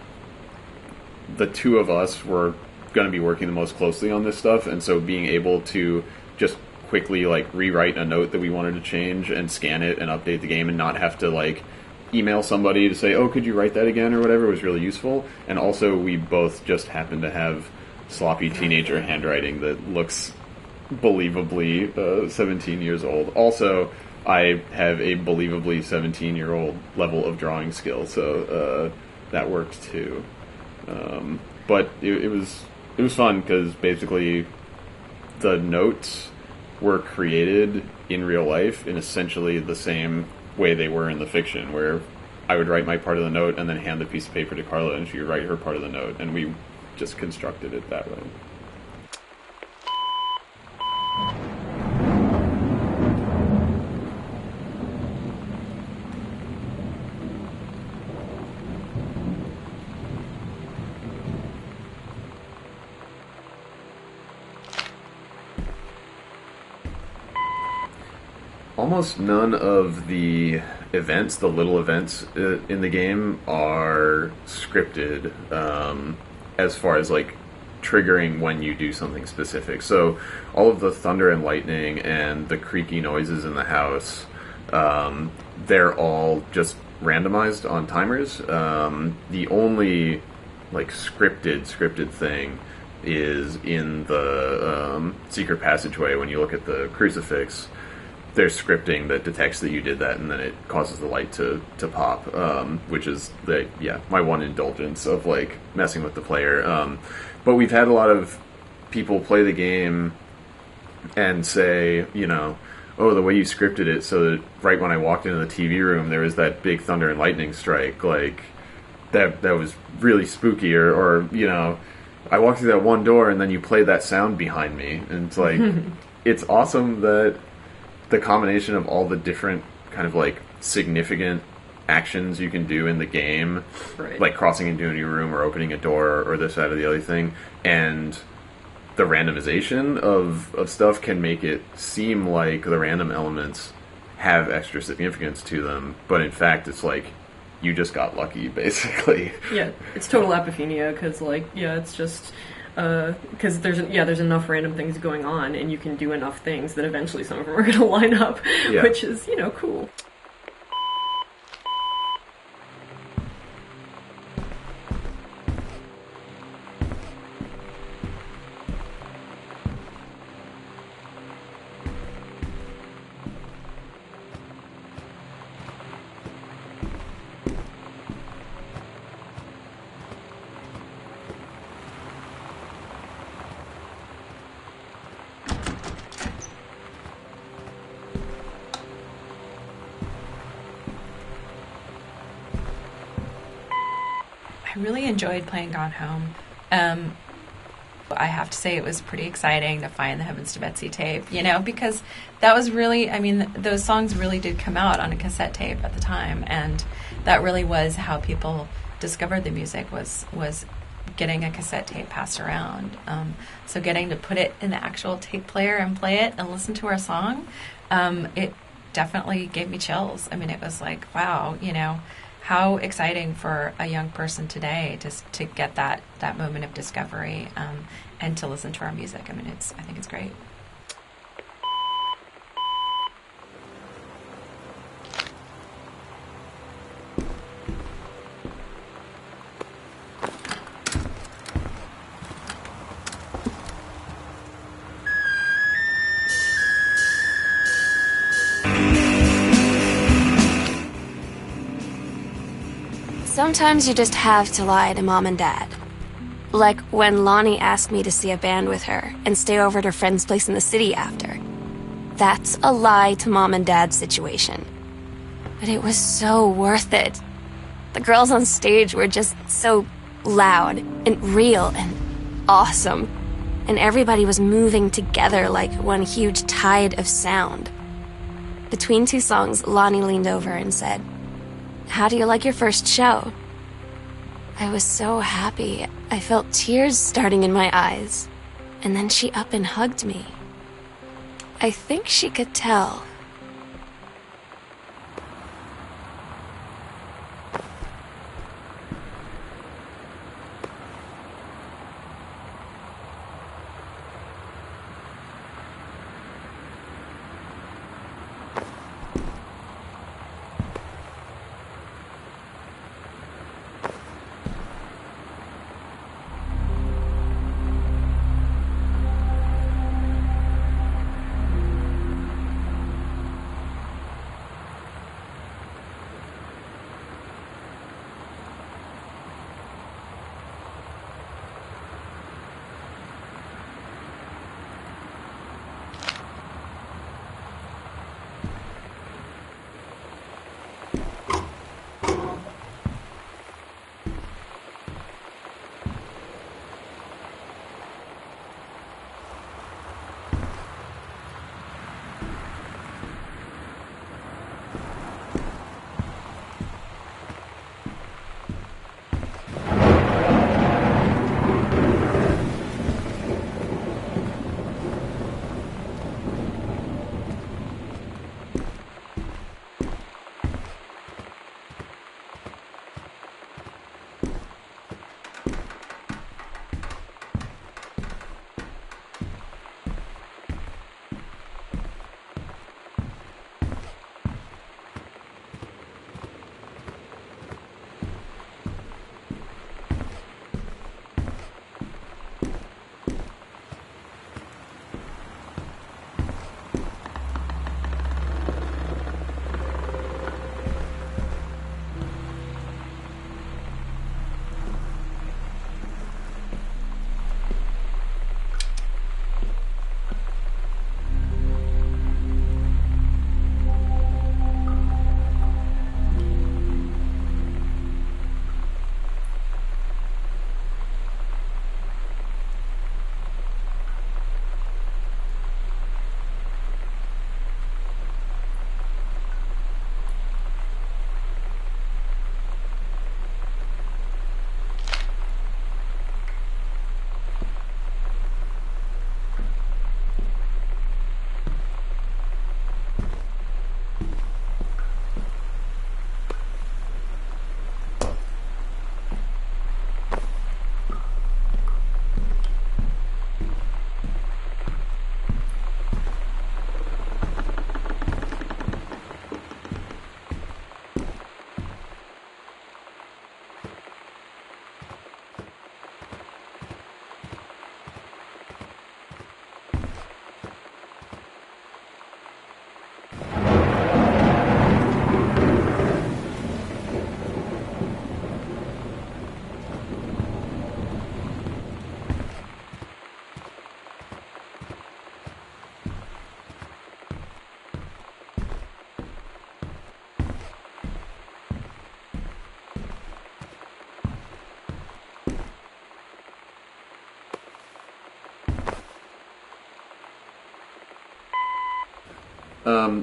the two of us were going to be working the most closely on this stuff, and so being able to just quickly like rewrite a note that we wanted to change and scan it and update the game and not have to like email somebody to say, oh, could you write that again or whatever, was really useful. And also we both just happen to have sloppy teenager handwriting that looks believably 17 years old. Also, I have a believably 17-year-old level of drawing skill, so that worked too. But it was fun because basically the notes were created in real life in essentially the same way they were in the fiction, where I would write my part of the note and then hand the piece of paper to Carla and she would write her part of the note, and we just constructed it that way. Almost none of the events, the little events in the game, are scripted as far as like triggering when you do something specific. So all of the thunder and lightning and the creaky noises in the house, they're all just randomized on timers. The only like scripted thing is in the secret passageway. When you look at the crucifix, there's scripting that detects that you did that, and then it causes the light to pop, which is my one indulgence of like messing with the player. But we've had a lot of people play the game and say, you know, oh, the way you scripted it so that right when I walked into the TV room there was that big thunder and lightning strike, like that was really spooky, or you know, I walked through that one door and then you played that sound behind me, and it's like it's awesome that the combination of all the different kind of like significant actions you can do in the game, right, like crossing into a new room or opening a door or this, that, or the other thing, and the randomization of stuff can make it seem like the random elements have extra significance to them, but in fact it's like you just got lucky, basically. Yeah, it's total apophenia, because like, yeah, it's just because there's enough random things going on, and you can do enough things that eventually some of them are going to line up, yeah, which is, you know, cool. I really enjoyed playing Gone Home. I have to say it was pretty exciting to find the Heavens to Betsy tape, you know, because that was really, I mean, those songs really did come out on a cassette tape at the time, and that really was how people discovered the music, was getting a cassette tape passed around. So getting to put it in the actual tape player and play it and listen to our song, it definitely gave me chills. I mean, it was like, wow, you know, how exciting for a young person today to get that moment of discovery, and to listen to our music. I mean, I think it's great. Sometimes you just have to lie to Mom and Dad. Like when Lonnie asked me to see a band with her and stay over at her friend's place in the city after. That's a lie to Mom and Dad's situation. But it was so worth it. The girls on stage were just so loud and real and awesome. And everybody was moving together like one huge tide of sound. Between two songs, Lonnie leaned over and said, "How do you like your first show?" I was so happy. I felt tears starting in my eyes. And then she up and hugged me. I think she could tell.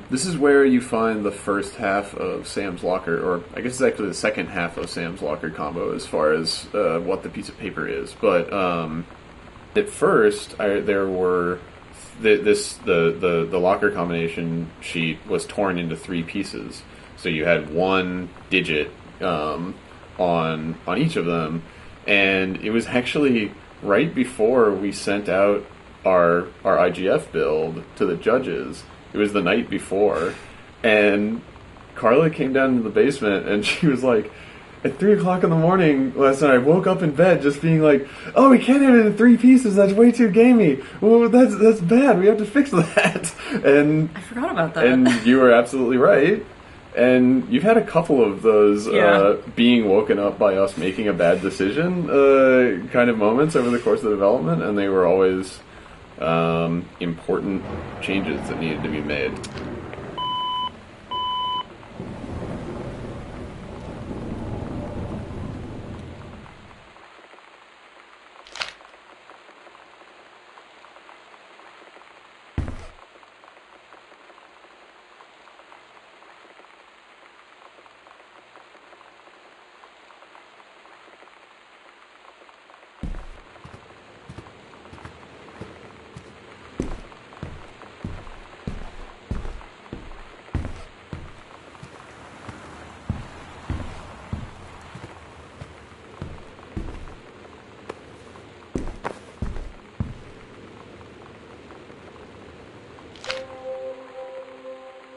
This is where you find the first half of Sam's Locker, or I guess it's actually the second half of Sam's Locker combo as far as what the piece of paper is. But at first, there were the locker combination sheet was torn into 3 pieces. So you had 1 digit on each of them, and it was actually right before we sent out our IGF build to the judges. It was the night before, and Carla came down to the basement, and she was like, at 3 o'clock in the morning last night, I woke up in bed just being like, oh, we can't have it in 3 pieces, that's way too gamey. Well, that's bad, we have to fix that. And I forgot about that. And you were absolutely right. And you've had a couple of those being woken up by us making a bad decision kind of moments over the course of the development, and they were always important changes that needed to be made.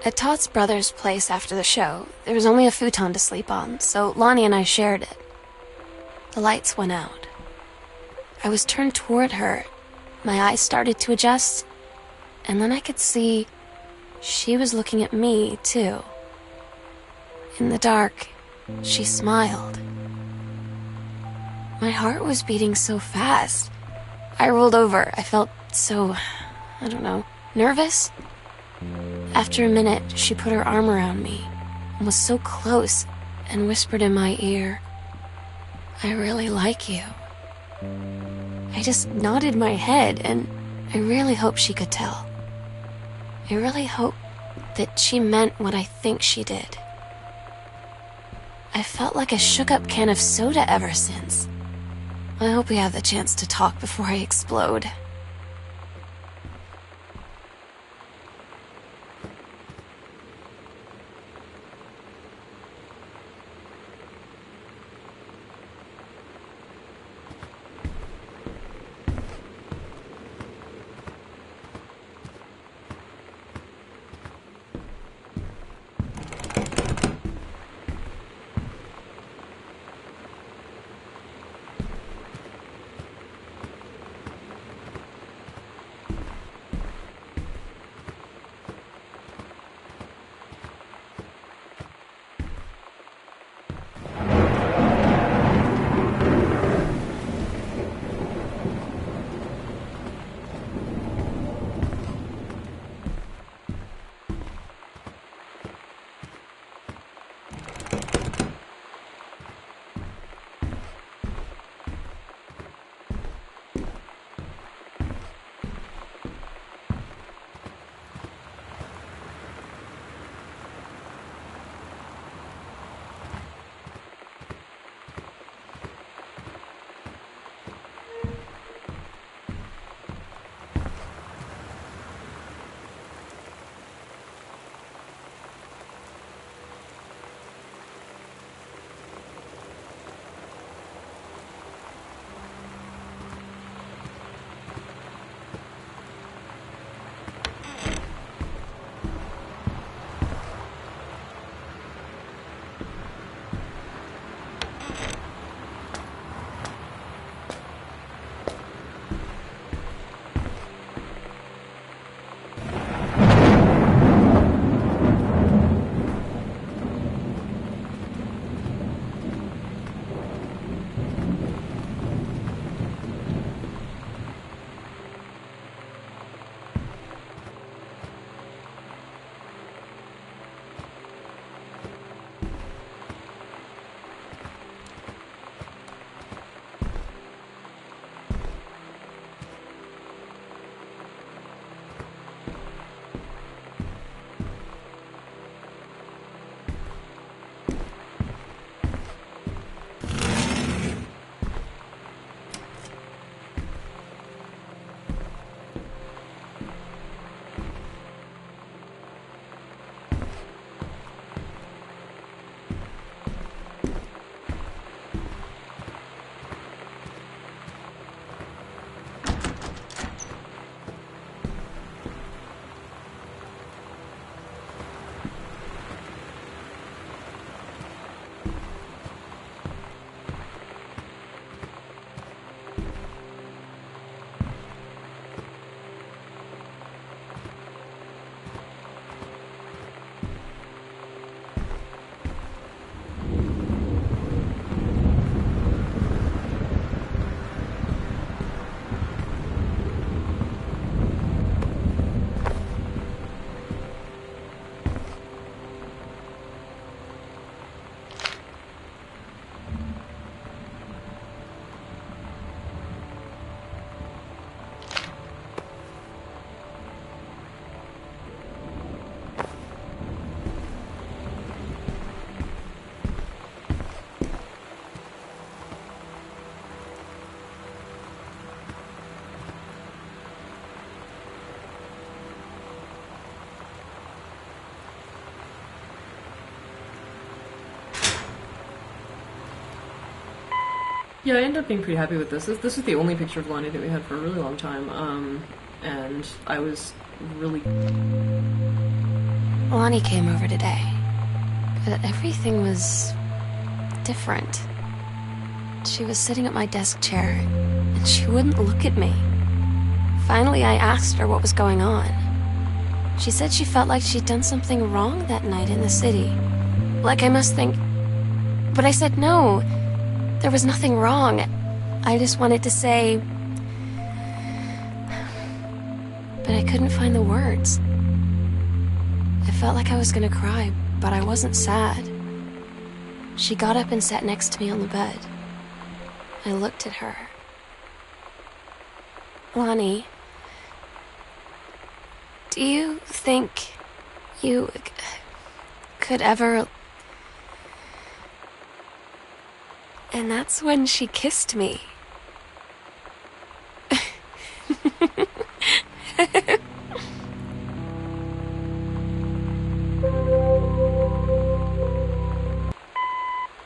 At Todd's brother's place after the show, there was only a futon to sleep on, so Lonnie and I shared it. The lights went out. I was turned toward her. My eyes started to adjust, and then I could see she was looking at me, too. In the dark, she smiled. My heart was beating so fast. I rolled over. I felt so, I don't know, nervous. After a minute, she put her arm around me, was so close and whispered in my ear, "I really like you." I just nodded my head, and I really hope she could tell. I really hope that she meant what I think she did. I felt like a shook-up can of soda ever since. I hope we have the chance to talk before I explode. Yeah, I ended up being pretty happy with this. This is the only picture of Lonnie that we had for a really long time, and I was really... Lonnie came over today, but everything was different. She was sitting at my desk chair, and she wouldn't look at me. Finally, I asked her what was going on. She said she felt like she'd done something wrong that night in the city. Like I must think... But I said no. There was nothing wrong. I just wanted to say... But I couldn't find the words. I felt like I was gonna cry, but I wasn't sad. She got up and sat next to me on the bed. I looked at her. Lonnie, do you think you could ever... And that's when she kissed me.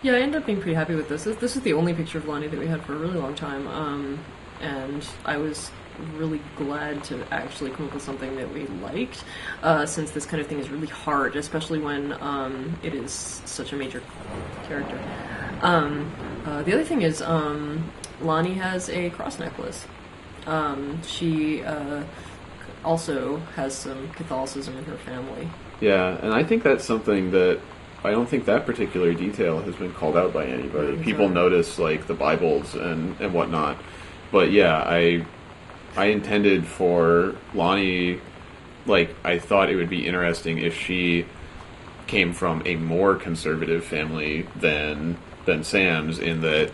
Yeah, I ended up being pretty happy with this. This is the only picture of Lonnie that we had for a really long time, and I was really glad to actually come up with something that we liked, since this kind of thing is really hard, especially when it is such a major character. The other thing is, Lonnie has a cross necklace. She also has some Catholicism in her family. Yeah, and I think that's something that I don't think that particular detail has been called out by anybody. Mm-hmm. People notice, like, the Bibles and whatnot. But yeah, I intended for Lonnie, like, I thought it would be interesting if she came from a more conservative family than Sam's, in that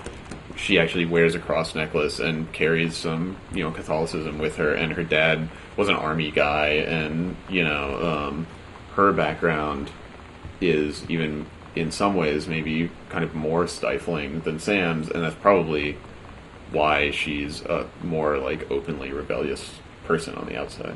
she actually wears a cross necklace and carries some, Catholicism with her, and her dad was an army guy, and, her background is even in some ways maybe kind of more stifling than Sam's, and that's probably why she's a more, like, openly rebellious person on the outside.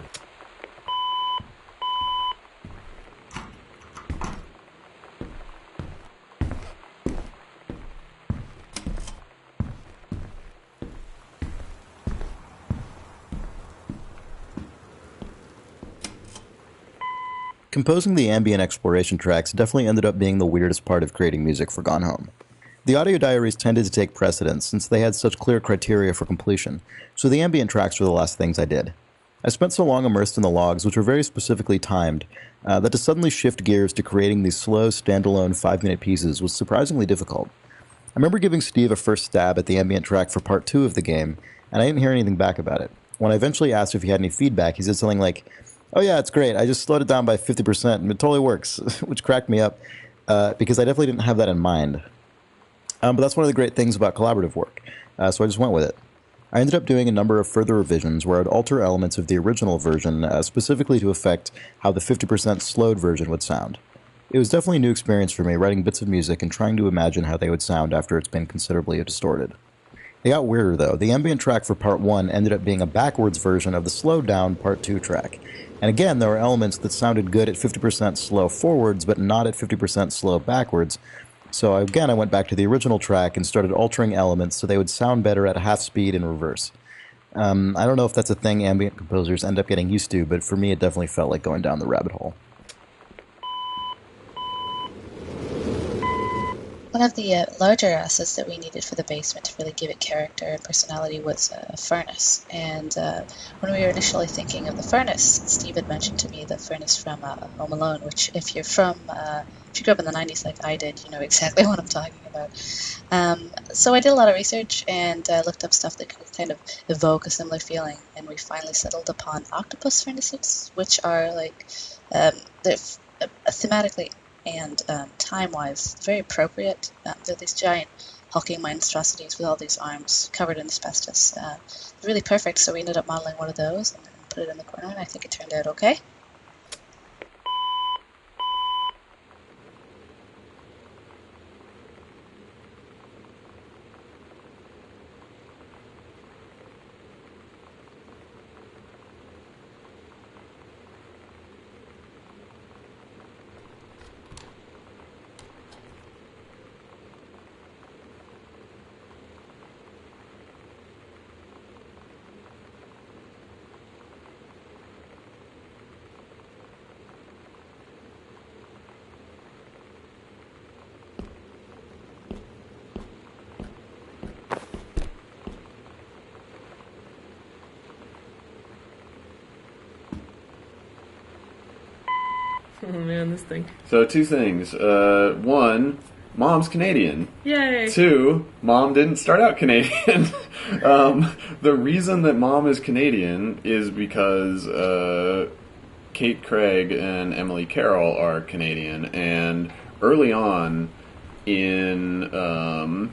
Composing the ambient exploration tracks definitely ended up being the weirdest part of creating music for Gone Home. The audio diaries tended to take precedence since they had such clear criteria for completion, so the ambient tracks were the last things I did. I spent so long immersed in the logs, which were very specifically timed, that to suddenly shift gears to creating these slow, standalone 5-minute pieces was surprisingly difficult. I remember giving Steve a first stab at the ambient track for part 2 of the game, and I didn't hear anything back about it. When I eventually asked if he had any feedback, he said something like, "Oh yeah, it's great. I just slowed it down by 50% and it totally works," which cracked me up because I definitely didn't have that in mind. But that's one of the great things about collaborative work, so I just went with it. I ended up doing a number of further revisions where I'd alter elements of the original version specifically to affect how the 50% slowed version would sound. It was definitely a new experience for me, writing bits of music and trying to imagine how they would sound after it's been considerably distorted. It got weirder though. The ambient track for part 1 ended up being a backwards version of the slowed down part 2 track. And again, there were elements that sounded good at 50% slow forwards, but not at 50% slow backwards. So again, I went back to the original track and started altering elements so they would sound better at half speed in reverse. I don't know if that's a thing ambient composers end up getting used to, but for me it definitely felt like going down the rabbit hole. One of the larger assets that we needed for the basement to really give it character and personality was a furnace. And when we were initially thinking of the furnace, Steve had mentioned to me the furnace from Home Alone, which if you grew up in the 90s like I did, you know exactly what I'm talking about. So I did a lot of research and looked up stuff that could kind of evoke a similar feeling, and we finally settled upon octopus furnaces, which are like, they're thematically and time-wise very appropriate. They're these giant hulking monstrosities with all these arms covered in asbestos. Really perfect, so we ended up modeling one of those and put it in the corner, and I think it turned out okay. Oh man, this thing. So 2 things. 1, Mom's Canadian. Yay! 2, Mom didn't start out Canadian. The reason that Mom is Canadian is because Kate Craig and Emily Carroll are Canadian, and early on in the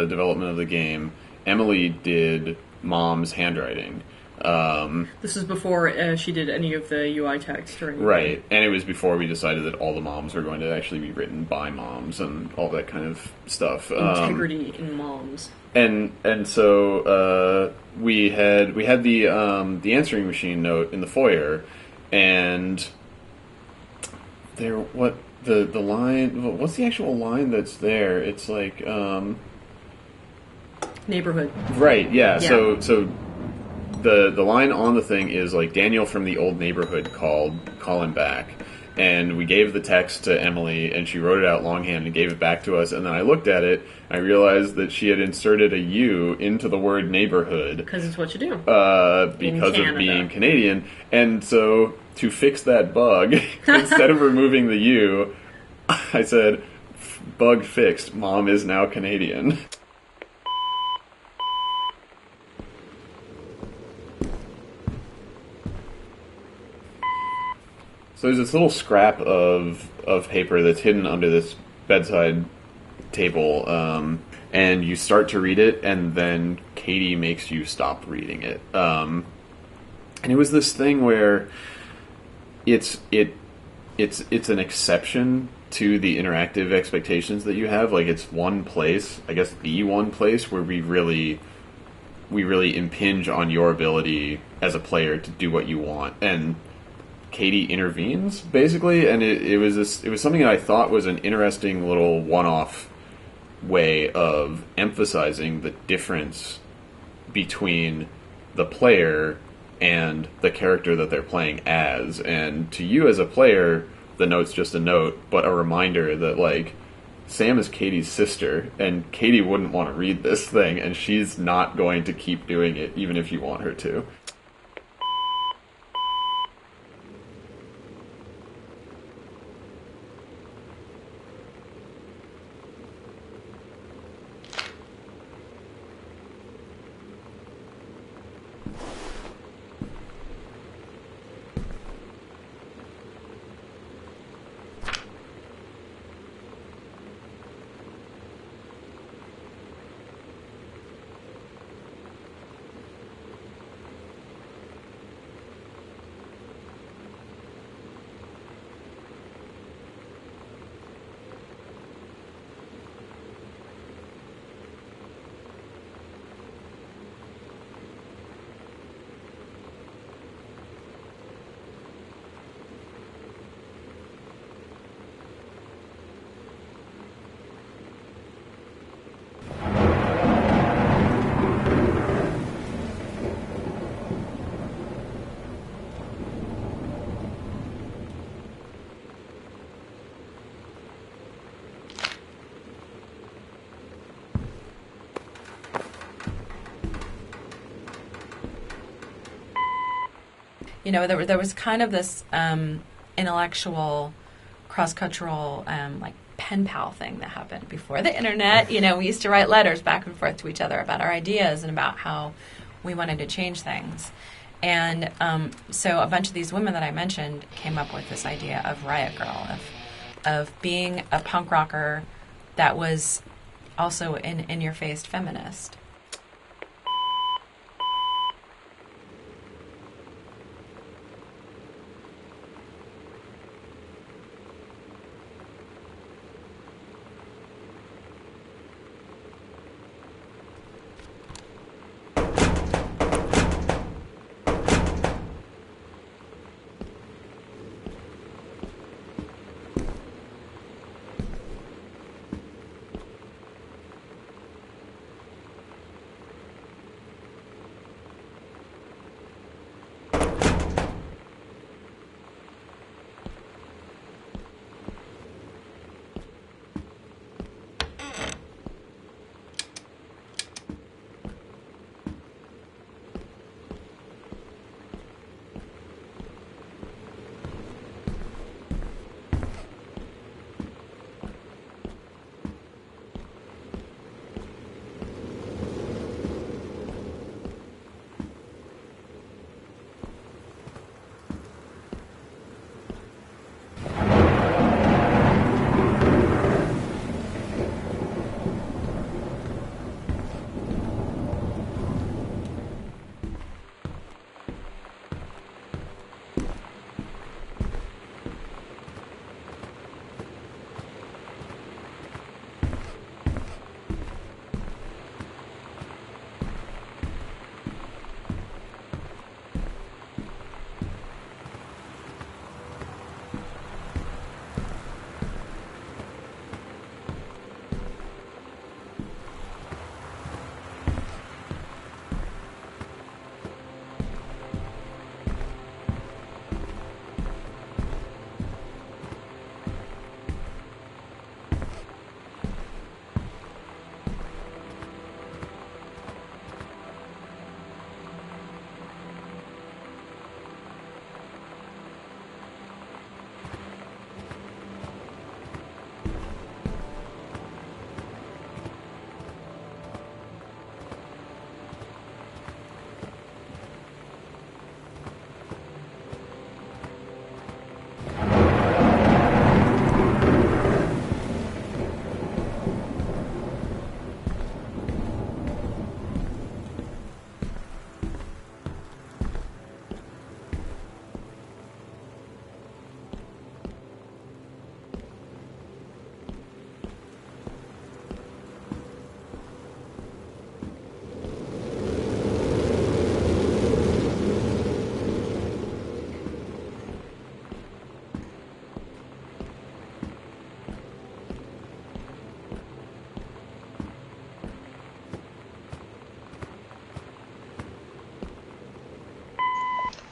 development of the game, Emily did Mom's handwriting. This is before she did any of the UI text or anything. Right, and it was before we decided that all the moms were going to actually be written by moms and all that kind of stuff. Integrity in moms. And so we had the answering machine note in the foyer, and there the line, what's the actual line that's there? It's like neighborhood. Right, yeah. So the line on the thing is like, Daniel from the old neighborhood called, call him back. And we gave the text to Emily, and she wrote it out longhand and gave it back to us. And then I looked at it, and I realized that she had inserted a U into the word neighborhood. Because it's what you do. Because of being Canadian. And so, to fix that bug, instead of removing the U, I said, bug fixed, Mom is now Canadian. So there's this little scrap of paper that's hidden under this bedside table, and you start to read it, and then Katie makes you stop reading it. And it was this thing where it's an exception to the interactive expectations that you have. Like, it's one place, I guess the one place where we really impinge on your ability as a player to do what you want. And Katie intervenes, basically, and it was something that I thought was an interesting little one-off way of emphasizing the difference between the player and the character that they're playing as. And to you as a player, the note's just a note, but a reminder that, like, Sam is Katie's sister, and Katie wouldn't want to read this thing, and she's not going to keep doing it, even if you want her to. You know, there was kind of this intellectual, cross-cultural, like, pen pal thing that happened before the internet. You know, we used to write letters back and forth to each other about our ideas and about how we wanted to change things. And so a bunch of these women that I mentioned came up with this idea of Riot Girl, of being a punk rocker that was also an in-your-face feminist.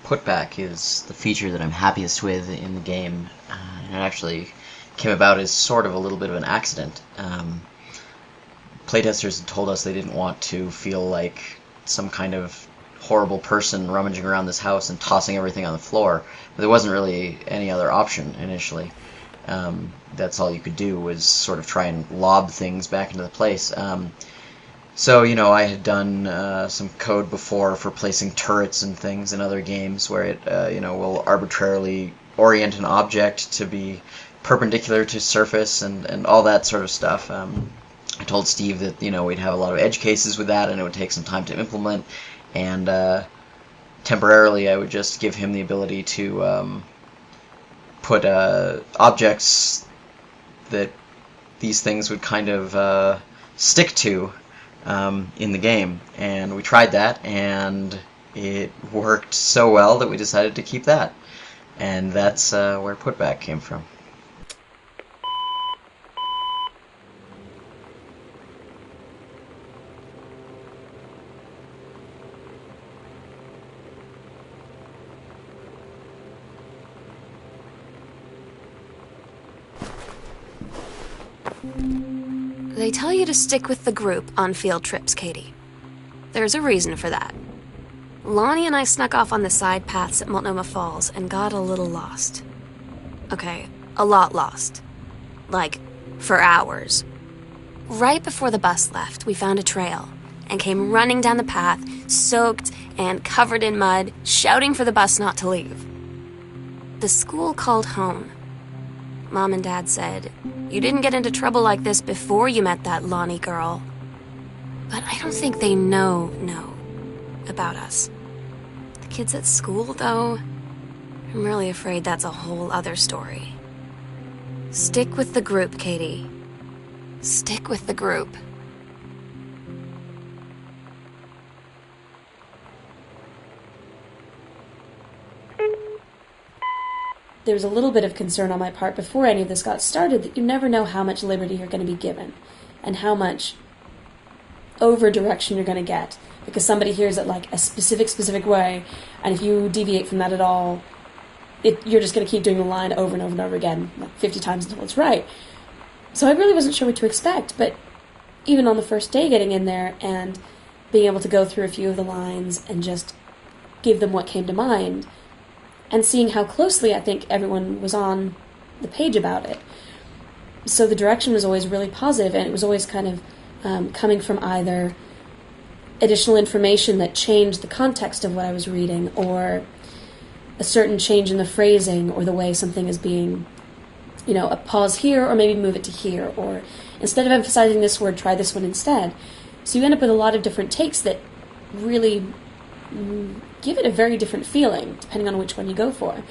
putback is the feature that I'm happiest with in the game, and it actually came about as sort of a little bit of an accident. Playtesters had told us they didn't want to feel like some kind of horrible person rummaging around this house and tossing everything on the floor, but there wasn't really any other option initially. That's all you could do was sort of try and lob things back into the place. So, I had done some code before for placing turrets and things in other games where it, will arbitrarily orient an object to be perpendicular to surface and all that sort of stuff. I told Steve that, we'd have a lot of edge cases with that and it would take some time to implement, and temporarily I would just give him the ability to put objects that these things would kind of stick to in the game, and we tried that, and it worked so well that we decided to keep that, and that's where putback came from. They tell you to stick with the group on field trips, Katie. There's a reason for that. Lonnie and I snuck off on the side paths at Multnomah Falls and got a little lost. Okay, a lot lost. Like, for hours. Right before the bus left, we found a trail and came running down the path, soaked and covered in mud, shouting for the bus not to leave. The school called home. Mom and Dad said, "You didn't get into trouble like this before you met that Lonnie girl." But I don't think they know about us. The kids at school, though, I'm really afraid that's a whole other story. Stick with the group, Katie. Stick with the group. There was a little bit of concern on my part before any of this got started that you never know how much liberty you're going to be given and how much over-direction you're going to get, because somebody hears it like a specific way, and if you deviate from that at all, you're just going to keep doing the line over and over and over again, like 50 times until it's right. So I really wasn't sure what to expect, but even on the first day getting in there and being able to go through a few of the lines and just give them what came to mind, and seeing how closely I think everyone was on the page about it. So the direction was always really positive, and it was always kind of coming from either additional information that changed the context of what I was reading, or a certain change in the phrasing or the way something is being, a pause here, or maybe move it to here, or instead of emphasizing this word, try this one instead. So you end up with a lot of different takes that really give it a very different feeling, depending on which one you go for.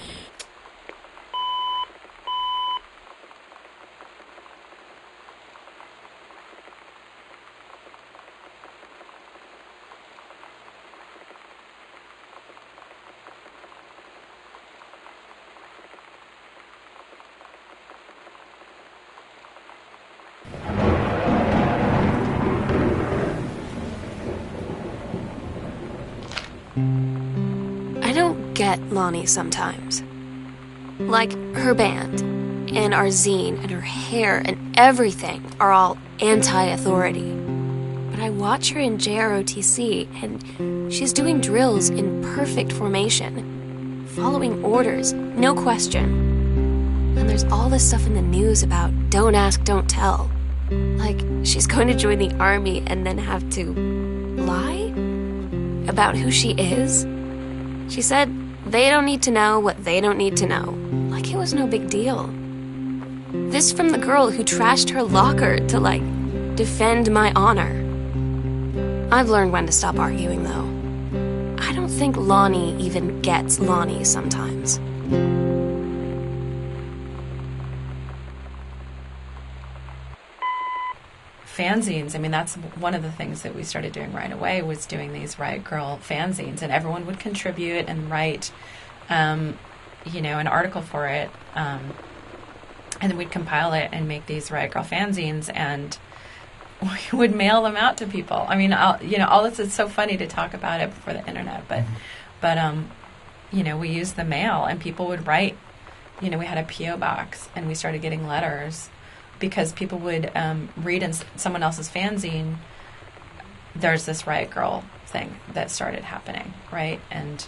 Get Lonnie sometimes. Like, her band, and our zine, and her hair, and everything are all anti-authority. But I watch her in JROTC, and she's doing drills in perfect formation, following orders, no question. And there's all this stuff in the news about don't ask, don't tell. Like, she's going to join the army and then have to lie about who she is. She said they don't need to know what they don't need to know. Like it was no big deal. This from the girl who trashed her locker to, defend my honor. I've learned when to stop arguing, though. I don't think Lonnie even gets Lonnie sometimes. Fanzines, that's one of the things that we started doing right away, was doing these Riot Girl fanzines, and everyone would contribute and write, an article for it, and then we'd compile it and make these Riot Girl fanzines, and we would mail them out to people. All this is so funny to talk about it before the internet, but we used the mail, and people would write. We had a P.O. box, and we started getting letters because people would read in someone else's fanzine, there's this Riot Girl thing that started happening, right? And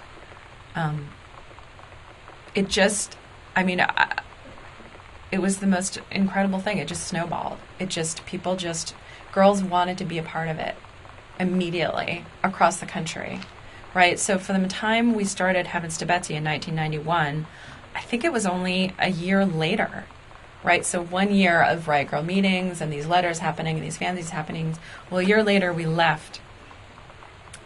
it just, it was the most incredible thing. It just snowballed. Girls wanted to be a part of it immediately across the country, right? So from the time we started Heavens to Betsy in 1991, I think it was only a year later, right? So 1 year of Riot Girl meetings and these letters happening and these fanzines happening. Well, a year later, we left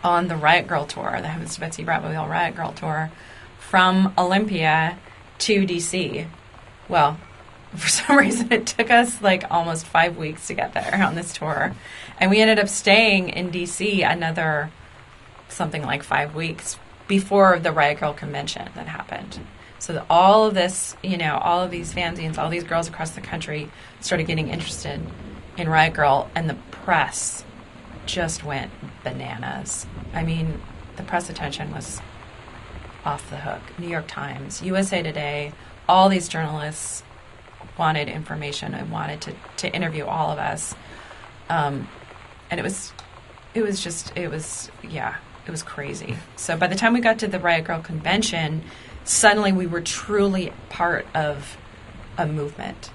on the Riot Girl tour, the Heavens to Betsy Bratmobile Riot Girl tour, from Olympia to D.C. Well, for some reason, it took us like almost 5 weeks to get there on this tour. And we ended up staying in D.C. another something like 5 weeks before the Riot Girl convention that happened. So that all of this, all of these fanzines, all these girls across the country started getting interested in Riot Girl, and the press just went bananas. The press attention was off the hook. New York Times, USA Today, all these journalists wanted information and wanted to interview all of us. And it was crazy. So by the time we got to the Riot Girl convention, suddenly we were truly part of a movement.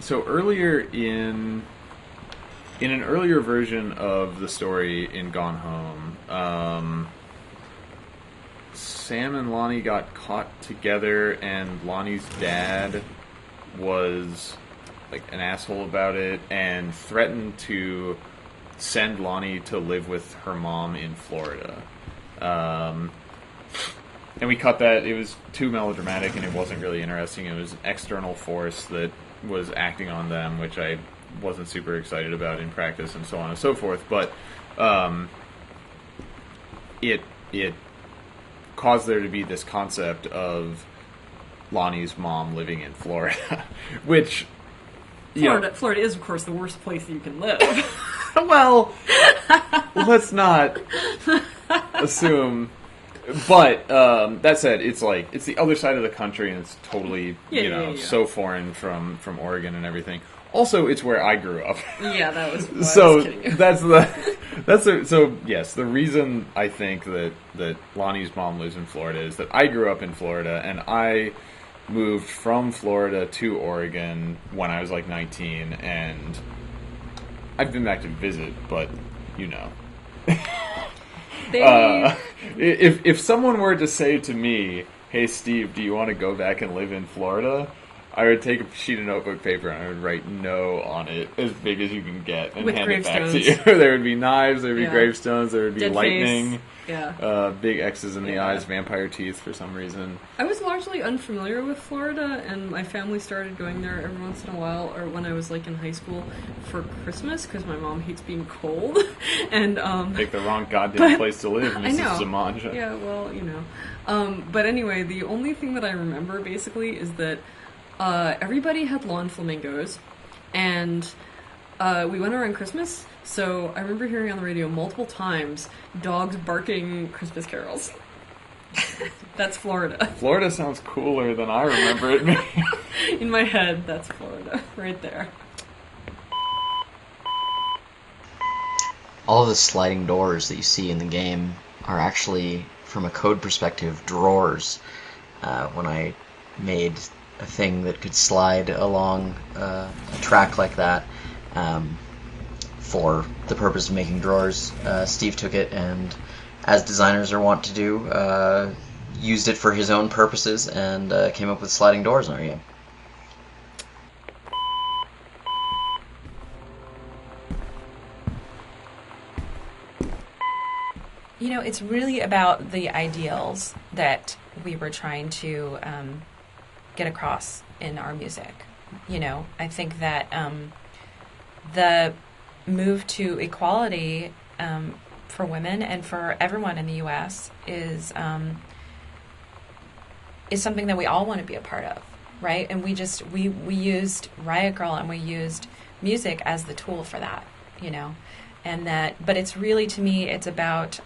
So earlier in an earlier version of the story in Gone Home, Sam and Lonnie got caught together, and Lonnie's dad was like an asshole about it and threatened to send Lonnie to live with her mom in Florida. And we cut that. It was too melodramatic and it wasn't really interesting. It was an external force that was acting on them, which I wasn't super excited about in practice and so on and so forth. But it caused there to be this concept of Lonnie's mom living in Florida, which... Florida is, of course, the worst place that you can live. Well, let's not assume. But that said, it's the other side of the country, and it's totally so foreign from Oregon and everything. Also, it's where I grew up. Yeah, that was. So I was kidding you. So yes, the reason I think that Lonnie's mom lives in Florida is that I grew up in Florida, and I moved from Florida to Oregon when I was like 19, and I've been back to visit, but if someone were to say to me, "Hey Steve, do you want to go back and live in Florida?" I would take a sheet of notebook paper and I would write "no" on it as big as you can get and with hand it back to gravestones. you. There would be knives, there would be Yeah. gravestones, there would be Dead lightning, face. Yeah. big X's in the Yeah. eyes, vampire teeth for some reason. I was largely unfamiliar with Florida, and my family started going there every once in a while, or when I was like in high school for Christmas, because my mom hates being cold. And Pick the wrong goddamn place to live, I Mrs. know. Zamanja. Yeah, well, but anyway, the only thing that I remember basically is that everybody had lawn flamingos, and we went around Christmas, so I remember hearing on the radio multiple times dogs barking Christmas carols. That's Florida. Florida sounds cooler than I remember it being. In my head, that's Florida, right there. All of the sliding doors that you see in the game are actually, from a code perspective, drawers. When I made a thing that could slide along a track like that, for the purpose of making drawers, Steve took it and, as designers are wont to do, used it for his own purposes and came up with sliding doors in our game. It's really about the ideals that we were trying to get across in our music. I think that the move to equality for women and for everyone in the U.S. is something that we all want to be a part of, right? And we used Riot Girl and we used music as the tool for that, and that, but it's really, to me, it's about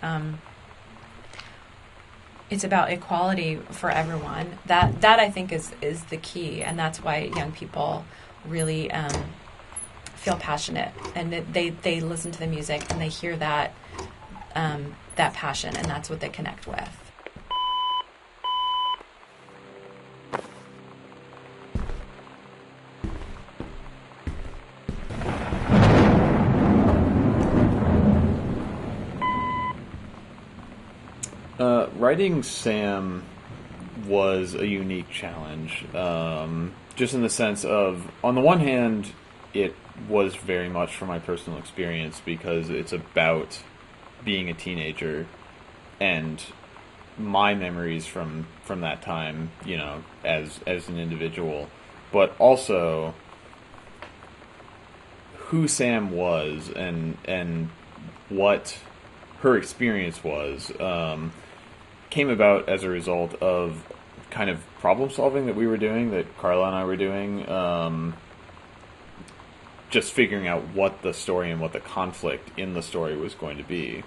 equality for everyone. That I think is the key, and that's why young people really feel passionate, and they listen to the music and they hear that passion, and that's what they connect with. Writing Sam was a unique challenge, just in the sense of, on the one hand, it was very much from my personal experience because it's about being a teenager and my memories from that time, you know, as an individual, but also who Sam was and what her experience was. Came about as a result of kind of problem solving that we were doing, that Carla and I were doing, just figuring out what the story and what the conflict in the story was going to be.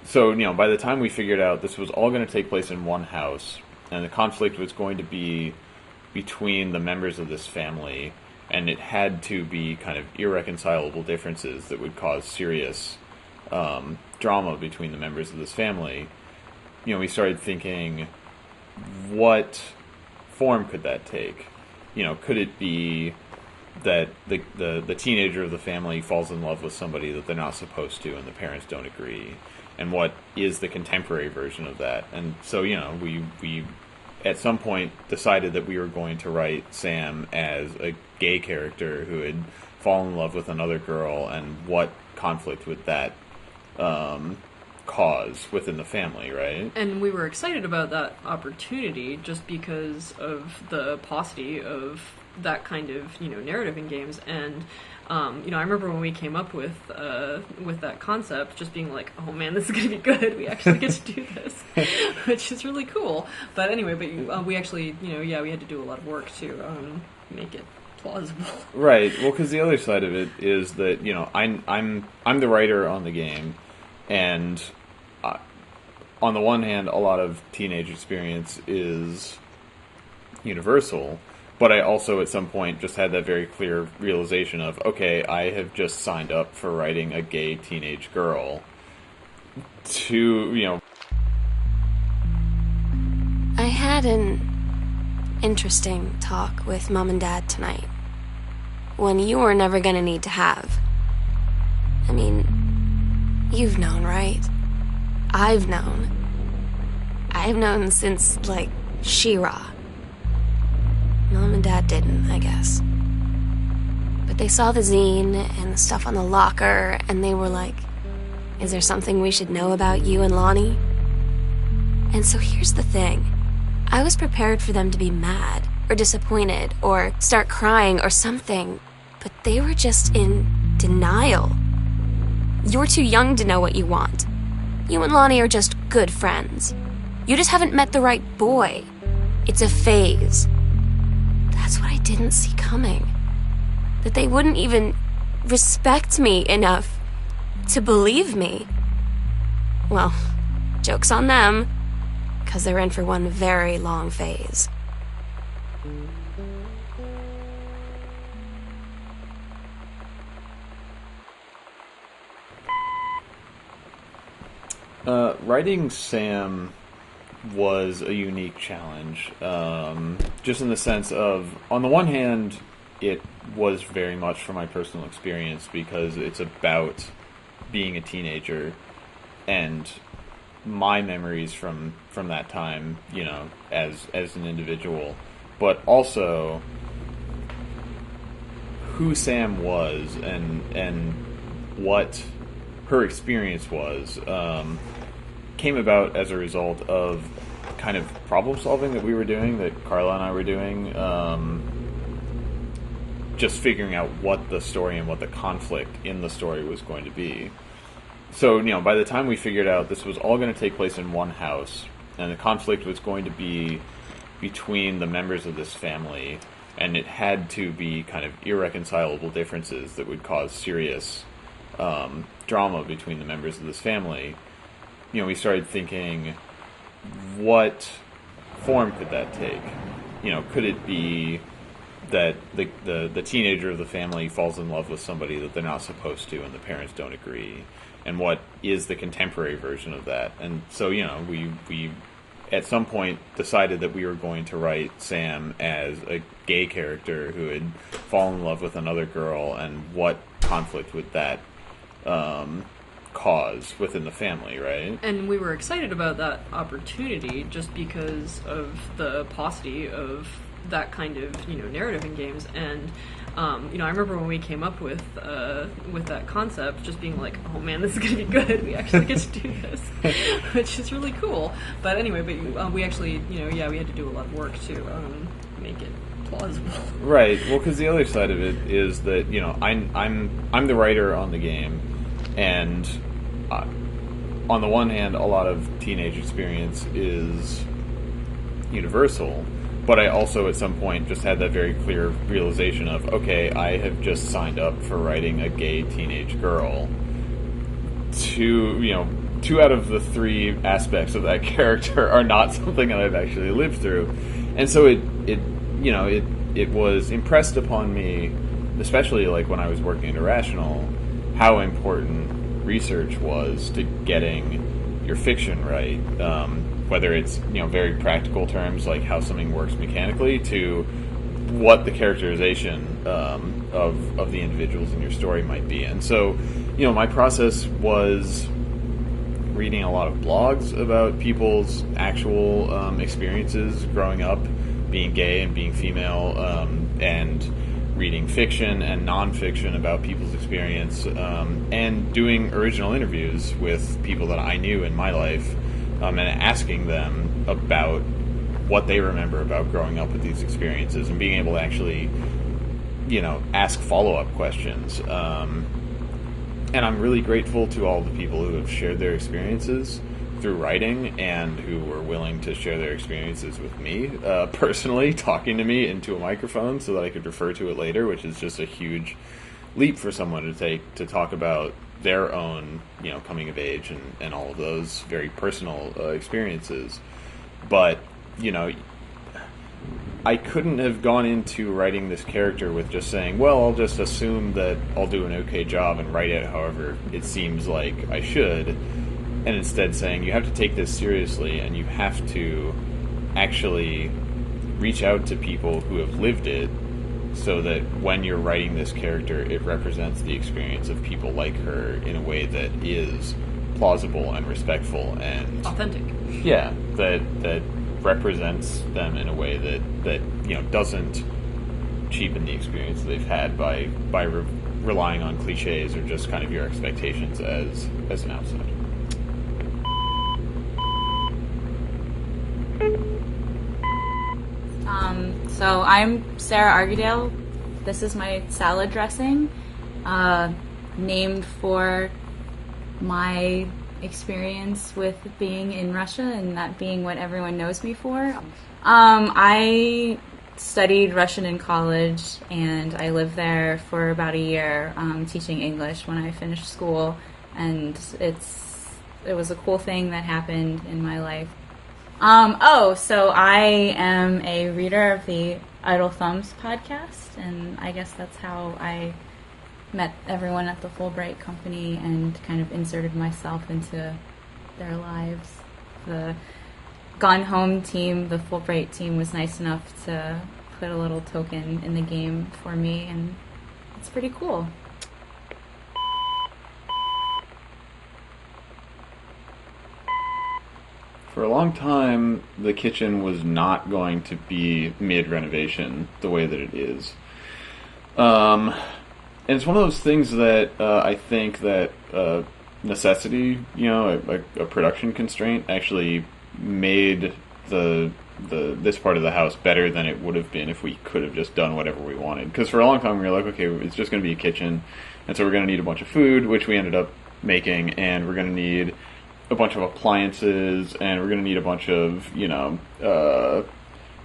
So, you know, by the time we figured out this was all going to take place in one house, and the conflict was going to be between the members of this family, and it had to be kind of irreconcilable differences that would cause serious drama between the members of this family, you know, we started thinking, what form could that take? You know, could it be that the teenager of the family falls in love with somebody that they're not supposed to and the parents don't agree? And what is the contemporary version of that? And so, you know, we at some point decided that we were going to write Sam as a gay character who had fallen in love with another girl, and what conflict would that cause within the family, right? And we were excited about that opportunity just because of the paucity of that kind of, you know, narrative in games. And you know, I remember when we came up with that concept, just being like, oh man, this is going to be good. We actually get to do this, which is really cool. But anyway, we actually, you know, yeah, we had to do a lot of work to make it plausible. Right. Well, because the other side of it is that, you know, I'm the writer on the game, and on the one hand, a lot of teenage experience is universal, but I also at some point just had that very clear realization of, okay, I have just signed up for writing a gay teenage girl to, you know... I had an interesting talk with Mom and Dad tonight. One you were never gonna need to have. I mean, you've known, right? I've known. I've known since, like, She-Ra. Mom and Dad didn't, I guess. But they saw the zine and the stuff on the locker, and they were like, is there something we should know about you and Lonnie? And so here's the thing. I was prepared for them to be mad, or disappointed, or start crying, or something. But they were just in denial. You're too young to know what you want. You and Lonnie are just good friends. You just haven't met the right boy. It's a phase. That's what I didn't see coming. That they wouldn't even respect me enough to believe me. Well, joke's on them, because they're in for one very long phase. Writing Sam was a unique challenge, just in the sense of, on the one hand, it was very much from my personal experience because it's about being a teenager and my memories from that time, you know, as an individual, but also who Sam was and what her experience was, came about as a result of kind of problem solving that we were doing, that Carla and I were doing, just figuring out what the story and what the conflict in the story was going to be. So, you know, by the time we figured out this was all going to take place in one house, and the conflict was going to be between the members of this family, and it had to be kind of irreconcilable differences that would cause serious drama between the members of this family, we started thinking, what form could that take? Could it be that the teenager of the family falls in love with somebody that they're not supposed to and the parents don't agree? And what is the contemporary version of that? And so, we at some point decided that we were going to write Sam as a gay character who had fallen in love with another girl, and what conflict would that cause within the family, right? And we were excited about that opportunity just because of the paucity of that kind of narrative in games. And I remember when we came up with that concept, just being like, oh man, this is gonna be good. We actually get to do this, which is really cool. But anyway, we actually we had to do a lot of work to make it plausible. Right. Well, because the other side of it is that I'm the writer on the game, and on the one hand, a lot of teenage experience is universal. But I also, at some point, just had that very clear realization of, okay, I have just signed up for writing a gay teenage girl. Two out of the three aspects of that character are not something that I've actually lived through. And so it was impressed upon me, especially like when I was working at Irrational, how important research was to getting your fiction right. Whether it's very practical terms like how something works mechanically, to what the characterization of the individuals in your story might be. And so, my process was reading a lot of blogs about people's actual experiences growing up, being gay and being female, and reading fiction and nonfiction about people's experience, and doing original interviews with people that I knew in my life. And asking them about what they remember about growing up with these experiences, and being able to actually, ask follow-up questions. And I'm really grateful to all the people who have shared their experiences through writing, and who were willing to share their experiences with me, personally, talking to me into a microphone so that I could refer to it later, which is just a huge leap for someone to take, to talk about their own, coming of age and all of those very personal experiences. But, I couldn't have gone into writing this character with just saying, well, I'll just assume that I'll do an okay job and write it however it seems like I should, and instead saying, you have to take this seriously, and you have to actually reach out to people who have lived it, so that when you're writing this character, it represents the experience of people like her in a way that is plausible and respectful and authentic. Yeah, that represents them in a way that doesn't cheapen the experience that they've had by relying on cliches or just kind of your expectations as an outsider. So I'm Sarah Argidale. This is my salad dressing, named for my experience with being in Russia and that being what everyone knows me for. I studied Russian in college, and I lived there for about a year teaching English when I finished school, and it was a cool thing that happened in my life. So I am a reader of the Idle Thumbs podcast, and I guess that's how I met everyone at the Fulbright company and kind of inserted myself into their lives. The Gone Home team, the Fulbright team, was nice enough to put a little token in the game for me, and it's pretty cool. For a long time, the kitchen was not going to be mid-renovation the way that it is. And it's one of those things that I think that necessity, a production constraint, actually made this part of the house better than it would have been if we could have just done whatever we wanted. Because for a long time we were like, okay, it's just going to be a kitchen, and so we're going to need a bunch of food, which we ended up making, and we're going to need a bunch of appliances, and we're going to need a bunch of,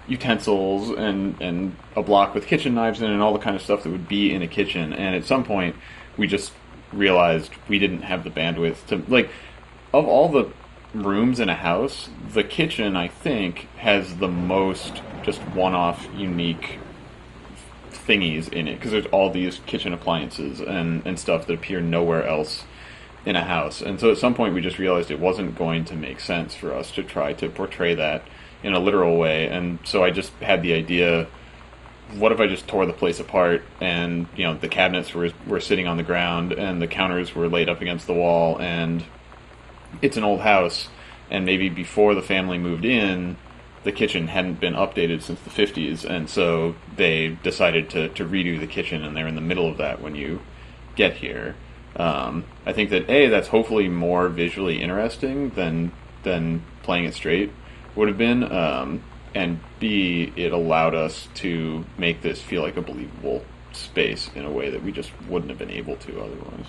utensils and a block with kitchen knives in it and all the kind of stuff that would be in a kitchen. And at some point, we just realized we didn't have the bandwidth to, like, of all the rooms in a house, the kitchen, I think, has the most just one-off, unique thingies in it, because there's all these kitchen appliances and stuff that appear nowhere else in a house. And so at some point we just realized it wasn't going to make sense for us to try to portray that in a literal way. And so I just had the idea, what if I just tore the place apart, and the cabinets were sitting on the ground and the counters were laid up against the wall, and it's an old house, and maybe before the family moved in, the kitchen hadn't been updated since the 50s, and so they decided to redo the kitchen, and they're in the middle of that when you get here. I think that that's hopefully more visually interesting than playing it straight would have been, and B, it allowed us to make this feel like a believable space in a way that we just wouldn't have been able to otherwise.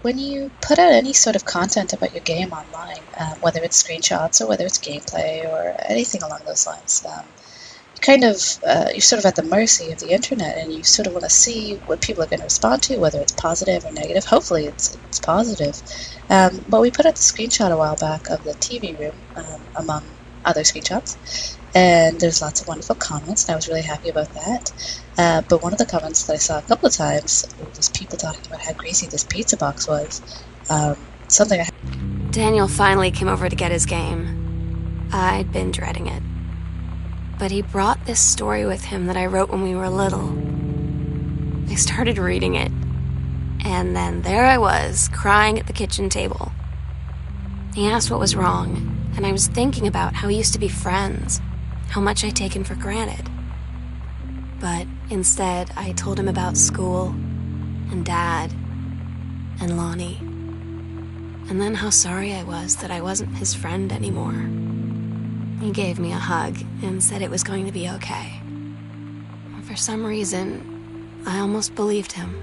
When you put out any sort of content about your game online, whether it's screenshots or whether it's gameplay or anything along those lines, you're sort of at the mercy of the internet, and you sort of want to see what people are going to respond to, whether it's positive or negative. Hopefully it's positive. But we put out the screenshot a while back of the TV room, among other screenshots, and there's lots of wonderful comments, and I was really happy about that. But one of the comments that I saw a couple of times was people talking about how greasy this pizza box was. Something Daniel finally came over to get his game. I'd been dreading it. But he brought this story with him that I wrote when we were little. I started reading it, and then there I was, crying at the kitchen table. He asked what was wrong, and I was thinking about how we used to be friends, how much I'd taken for granted. But instead, I told him about school, and Dad, and Lonnie, and then how sorry I was that I wasn't his friend anymore. He gave me a hug and said it was going to be okay. For some reason, I almost believed him.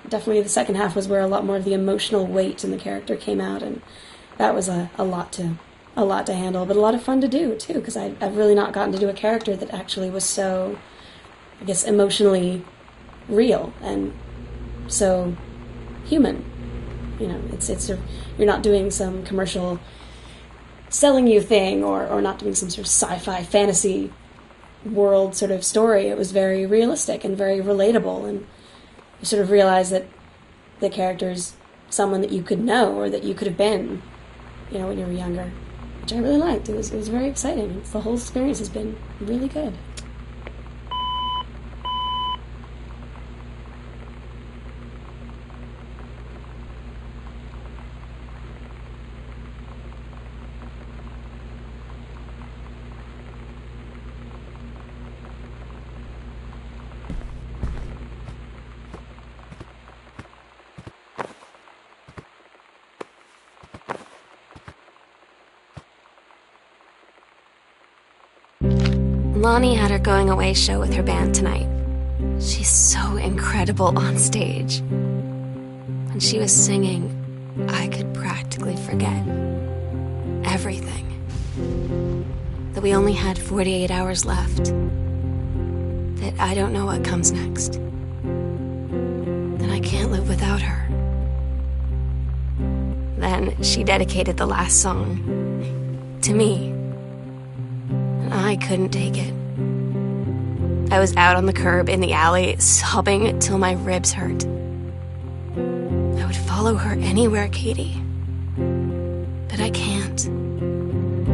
Definitely the second half was where a lot more of the emotional weight in the character came out, and that was a lot to handle, but a lot of fun to do too, because I've really not gotten to do a character that actually was so, I guess, emotionally real and so human. You're not doing some commercial selling you thing, or not doing some sort of sci-fi fantasy world sort of story. It was very realistic and very relatable, and you sort of realize that the character's someone that you could know or that you could have been, when you were younger, which I really liked. It was very exciting. The whole experience has been really good. Lonnie had her going away show with her band tonight. She's so incredible on stage. When she was singing, I could practically forget everything. That we only had 48 hours left. That I don't know what comes next. That I can't live without her. Then she dedicated the last song to me. And I couldn't take it. I was out on the curb in the alley, sobbing till my ribs hurt. I would follow her anywhere, Katie. But I can't.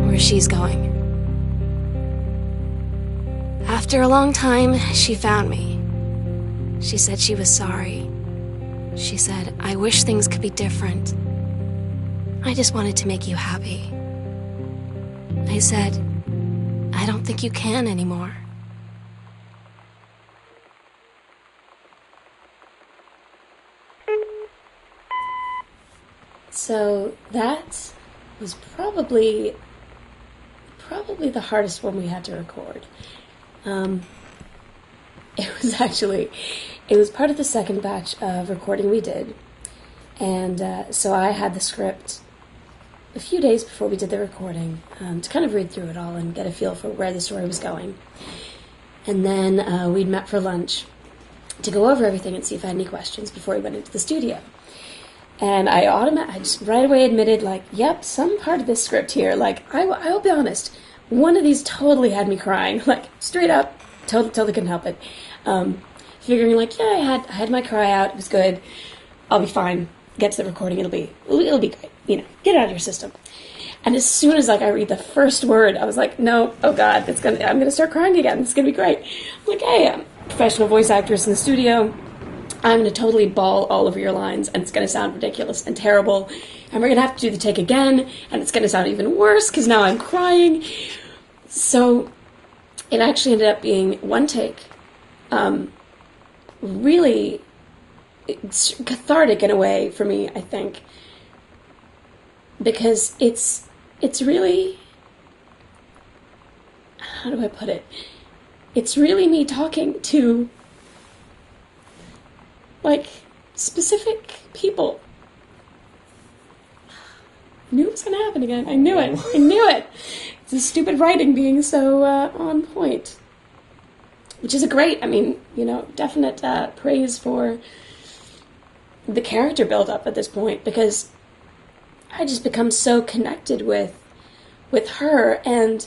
Where she's going. After a long time, she found me. She said she was sorry. She said, I wish things could be different. I just wanted to make you happy. I said, I don't think you can anymore. So that was probably the hardest one we had to record. It was part of the second batch of recording we did. And so I had the script a few days before we did the recording to kind of read through it all and get a feel for where the story was going. And then we'd met for lunch to go over everything and see if I had any questions before we went into the studio. And I just right away admitted, like, yep, some part of this script here, like, I will be honest, one of these totally had me crying, like, straight up, totally couldn't help it. Figuring, like, yeah, I had my cry out, it was good, I'll be fine, get to the recording, it'll be great, get it out of your system. And as soon as, like, I read the first word, I was like, no, oh God, I'm gonna start crying again, it's gonna be great. I'm like, hey, I'm a professional voice actress in the studio, I'm going to totally bawl all over your lines, and it's going to sound ridiculous and terrible, and we're going to have to do the take again, and it's going to sound even worse, because now I'm crying. So it actually ended up being one take. Really cathartic in a way for me, I think, because it's really, how do I put it? It's really me talking to, like, specific people. I knew it was going to happen again. I knew it. It's the stupid writing being so on point. Which is definite praise for the character build-up at this point, because I just become so connected with her, and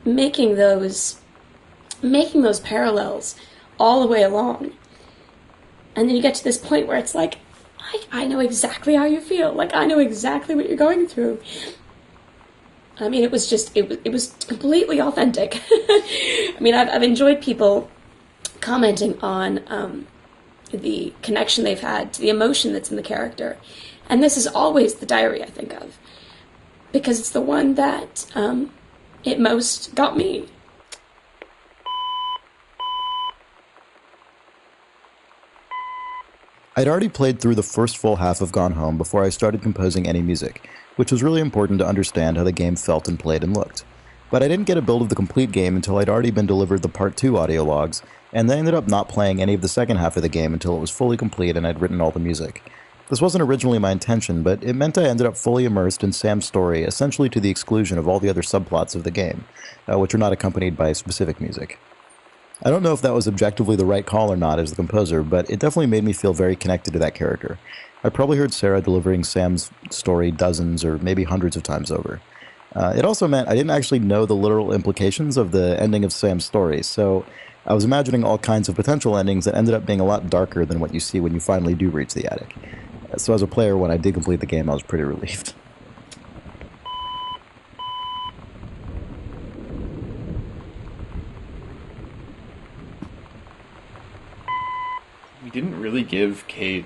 making those parallels all the way along. And then you get to this point where it's like, I know exactly how you feel. Like, I know exactly what you're going through. I mean, it was completely authentic. I mean, I've enjoyed people commenting on the connection they've had to the emotion that's in the character. And this is always the diary I think of, because it's the one that it most got me. I'd already played through the first full half of Gone Home before I started composing any music, which was really important to understand how the game felt and played and looked. But I didn't get a build of the complete game until I'd already been delivered the Part 2 audio logs, and then ended up not playing any of the second half of the game until it was fully complete and I'd written all the music. This wasn't originally my intention, but it meant I ended up fully immersed in Sam's story, essentially to the exclusion of all the other subplots of the game, which are not accompanied by specific music. I don't know if that was objectively the right call or not as the composer, but it definitely made me feel very connected to that character. I probably heard Sarah delivering Sam's story dozens or maybe hundreds of times over. It also meant I didn't actually know the literal implications of the ending of Sam's story, so I was imagining all kinds of potential endings that ended up being a lot darker than what you see when you finally do reach the attic. So as a player, when I did complete the game, I was pretty relieved. We didn't really give Kate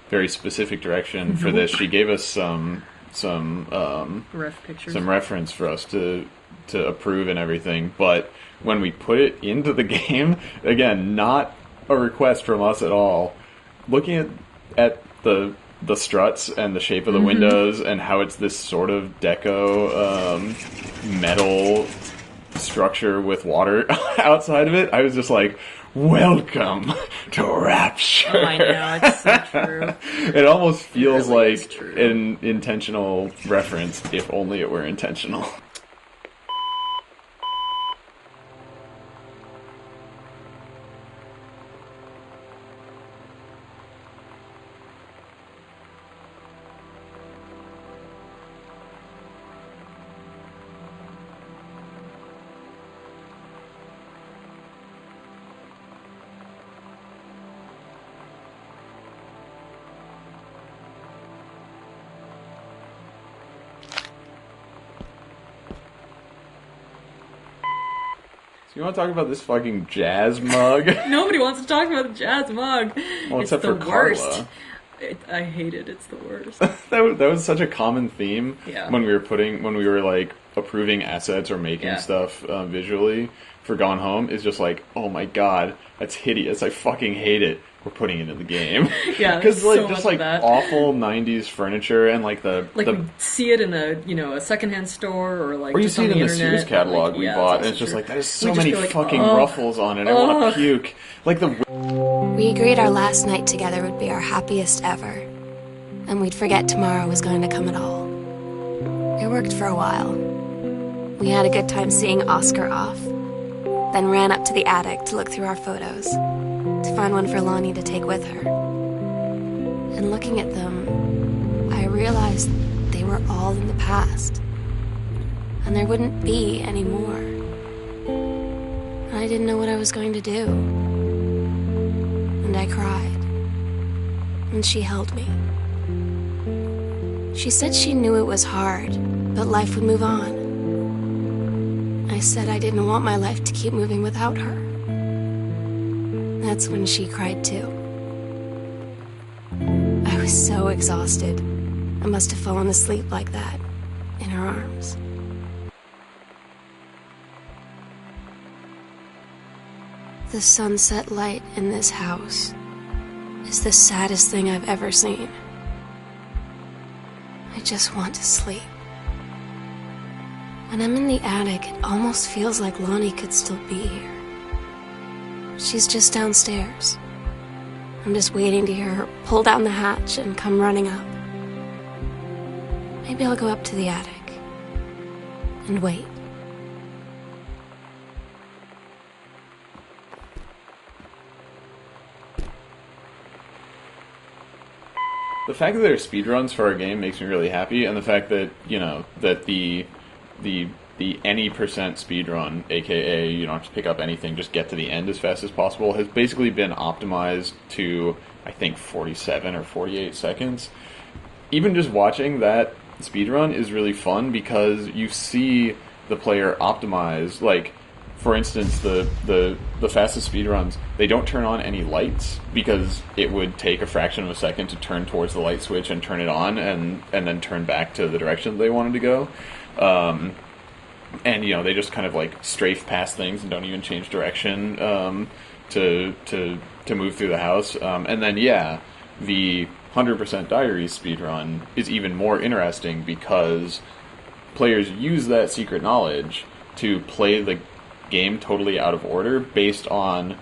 very specific direction for this. She gave us some pictures, some reference for us to approve and everything. But when we put it into the game, again, not a request from us at all. Looking at the struts and the shape of the windows and how it's this sort of deco metal structure with water outside of it, I was just like, welcome to Rapture. Oh, I know, it's so true. It almost feels really is like true. an intentional reference, if only it were intentional. So you want to talk about this fucking jazz mug? Nobody wants to talk about the jazz mug. Well, It's except the for worst. Carla. I hate it. It's the worst. That was such a common theme Yeah. when we were like approving assets or making Yeah. stuff visually for Gone Home. Is just like, oh my god, that's hideous. I fucking hate it. We're putting it in the game. Yeah, because there's like so just much like of that. awful '90s furniture and like the We see it in a secondhand store or like or you just see on it in the internet. Sears catalog Like, we yeah, bought, it's and it's just true. like there's We so just many go like, fucking "Ugh, ruffles on it. I want ugh." to puke. Like the We agreed our last night together would be our happiest ever, and we'd forget tomorrow was going to come at all. It worked for a while. We had a good time seeing Oscar off, then ran up to the attic to look through our photos, to find one for Lonnie to take with her. And looking at them, I realized they were all in the past, and there wouldn't be any more. And I didn't know what I was going to do. And I cried. And she held me. She said she knew it was hard, but life would move on. I said I didn't want my life to keep moving without her. That's when she cried too. I was so exhausted. I must have fallen asleep like that, in her arms. The sunset light in this house is the saddest thing I've ever seen. I just want to sleep. When I'm in the attic, it almost feels like Lonnie could still be here. She's just downstairs. I'm just waiting to hear her pull down the hatch and come running up. Maybe I'll go up to the attic and wait. The fact that there are speedruns for our game makes me really happy, and the fact that, you know, that the any percent speedrun, aka you don't have to pick up anything, just get to the end as fast as possible, has basically been optimized to, I think, 47 or 48 seconds. Even just watching that speedrun is really fun because you see the player optimize, like, for instance, the fastest speedruns, they don't turn on any lights because it would take a fraction of a second to turn towards the light switch and turn it on and then turn back to the direction they wanted to go. And, you know, they just kind of, like, strafe past things and don't even change direction to move through the house. And then, yeah, the 100% Diaries speedrun is even more interesting because players use that secret knowledge to play the game totally out of order based on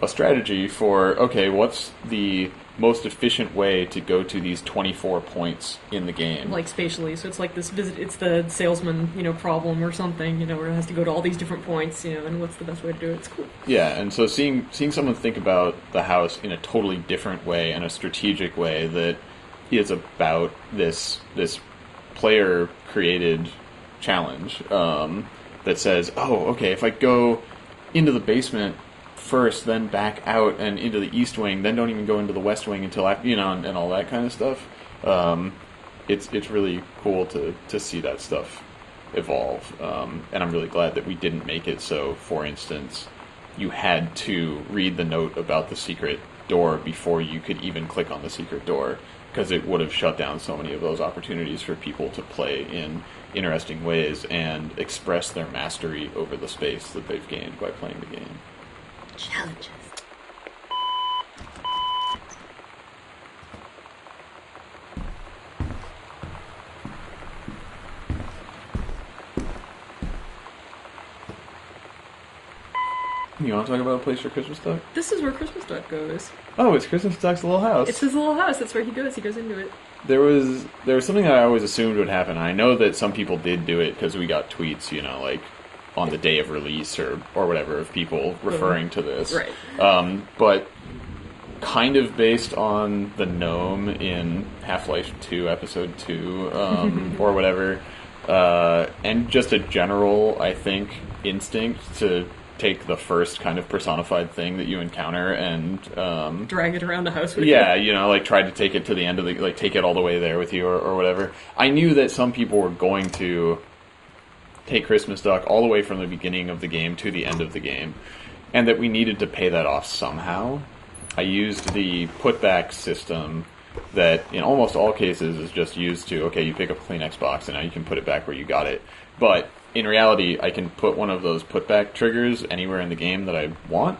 a strategy for, okay, what's the most efficient way to go to these 24 points in the game? Like spatially, so it's like this it's the salesman, problem or something, where it has to go to all these different points, and what's the best way to do it? It's cool. Yeah, and so seeing someone think about the house in a totally different way and a strategic way that is about this player created challenge that says, oh, okay, if I go into the basement first, then back out and into the east wing, then don't even go into the west wing until after, and all that kind of stuff. It's really cool to see that stuff evolve, and I'm really glad that we didn't make it so, for instance, you had to read the note about the secret door before you could even click on the secret door, because it would have shut down so many of those opportunities for people to play in interesting ways and express their mastery over the space that they've gained by playing the game. Challenges. You want to talk about a place for Christmas Duck? This is where Christmas Duck goes. Oh, it's Christmas Duck's little house. It's his little house. That's where he goes. He goes into it. There was something that I always assumed would happen. I know that some people did do it because we got tweets, like on the day of release or whatever, of people referring to this. Right. But kind of based on the gnome in Half-Life 2, Episode 2, or whatever, and just a general, I think, instinct to take the first kind of personified thing that you encounter and drag it around a house with you. Yeah, try to take it to the end of the, take it all the way there with you or whatever. I knew that some people were going to take Christmas Duck all the way from the beginning of the game to the end of the game, and that we needed to pay that off somehow. I used the putback system that in almost all cases is just used to, okay, you pick up a Kleenex box and now you can put it back where you got it. But in reality, I can put one of those putback triggers anywhere in the game that I want.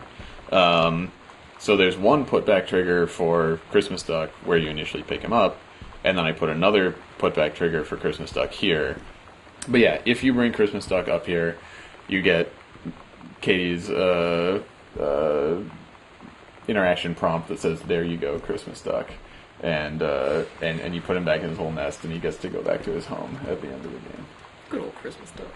So there's one putback trigger for Christmas Duck where you initially pick him up, and then I put another putback trigger for Christmas Duck here. But yeah, if you bring Christmas Duck up here, you get Katie's interaction prompt that says, "There you go, Christmas Duck," and you put him back in his little nest, and he gets to go back to his home at the end of the game. Good old Christmas Duck.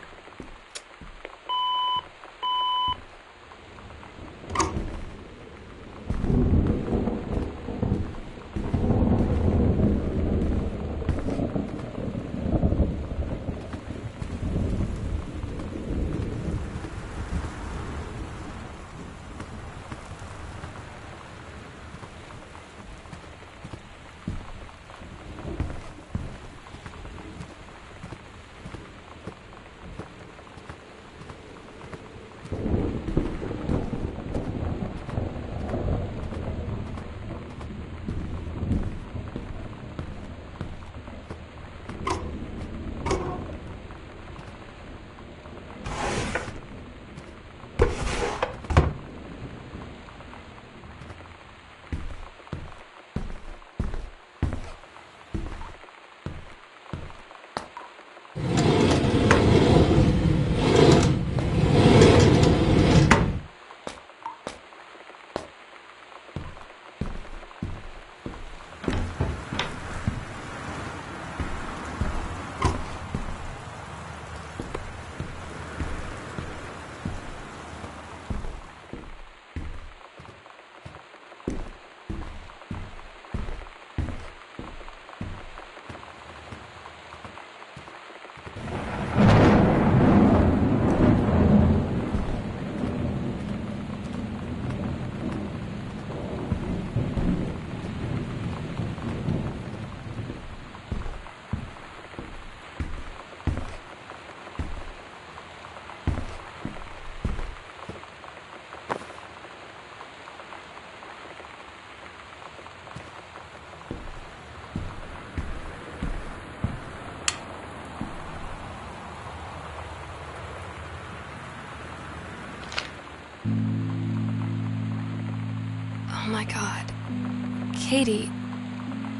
Oh my god. Katie.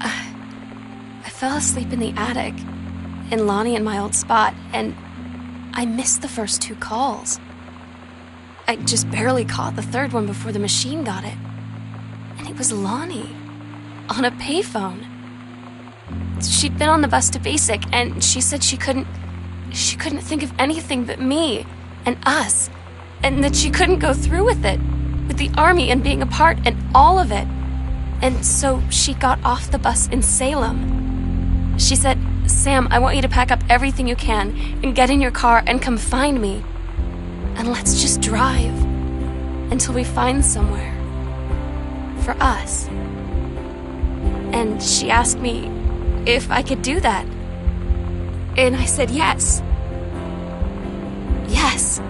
I fell asleep in the attic, in Lonnie and my old spot, and I missed the first 2 calls. I just barely caught the third one before the machine got it. And it was Lonnie, on a payphone. She'd been on the bus to Basic, and she said she couldn't think of anything but me and us, and that she couldn't go through with it, with the army and being apart and all of it. And so she got off the bus in Salem. She said, "Sam, I want you to pack up everything you can and get in your car and come find me. And let's just drive until we find somewhere for us." And she asked me if I could do that. And I said yes. Yes.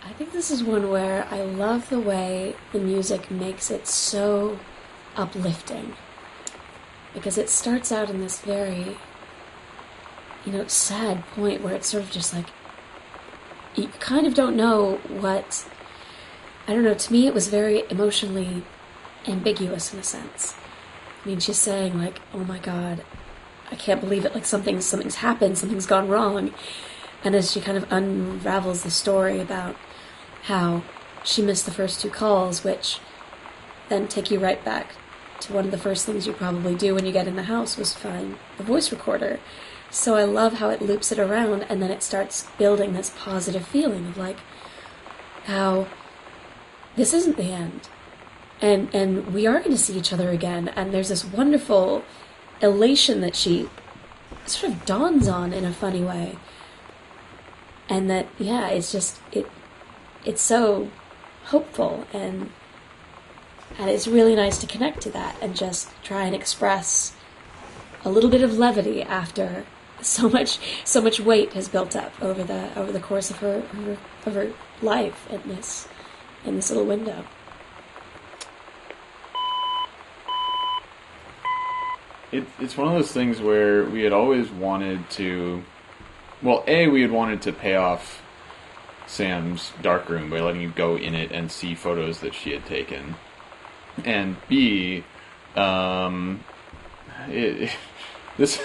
I think this is one where I love the way the music makes it so uplifting. Because it starts out in this very, sad point where it's sort of just like, you kind of don't know what, I don't know, to me it was very emotionally ambiguous in a sense. I mean, she's saying, like, oh my god, I can't believe it, like, something's happened, something's gone wrong. And as she kind of unravels the story about how she missed the first 2 calls, which then take you right back to one of the first things you probably do when you get in the house was find the voice recorder. So I love how it loops it around, and then it starts building this positive feeling of, like, how this isn't the end. And we are going to see each other again, and there's this wonderful elation that she sort of dawns on in a funny way. And that, yeah, it's just, it's so hopeful, and it's really nice to connect to that and just try and express a little bit of levity after so much weight has built up over the course of her life in this little window. It's one of those things where we had always wanted to... Well, A, we had wanted to pay off Sam's darkroom by letting you go in it and see photos that she had taken. And B, this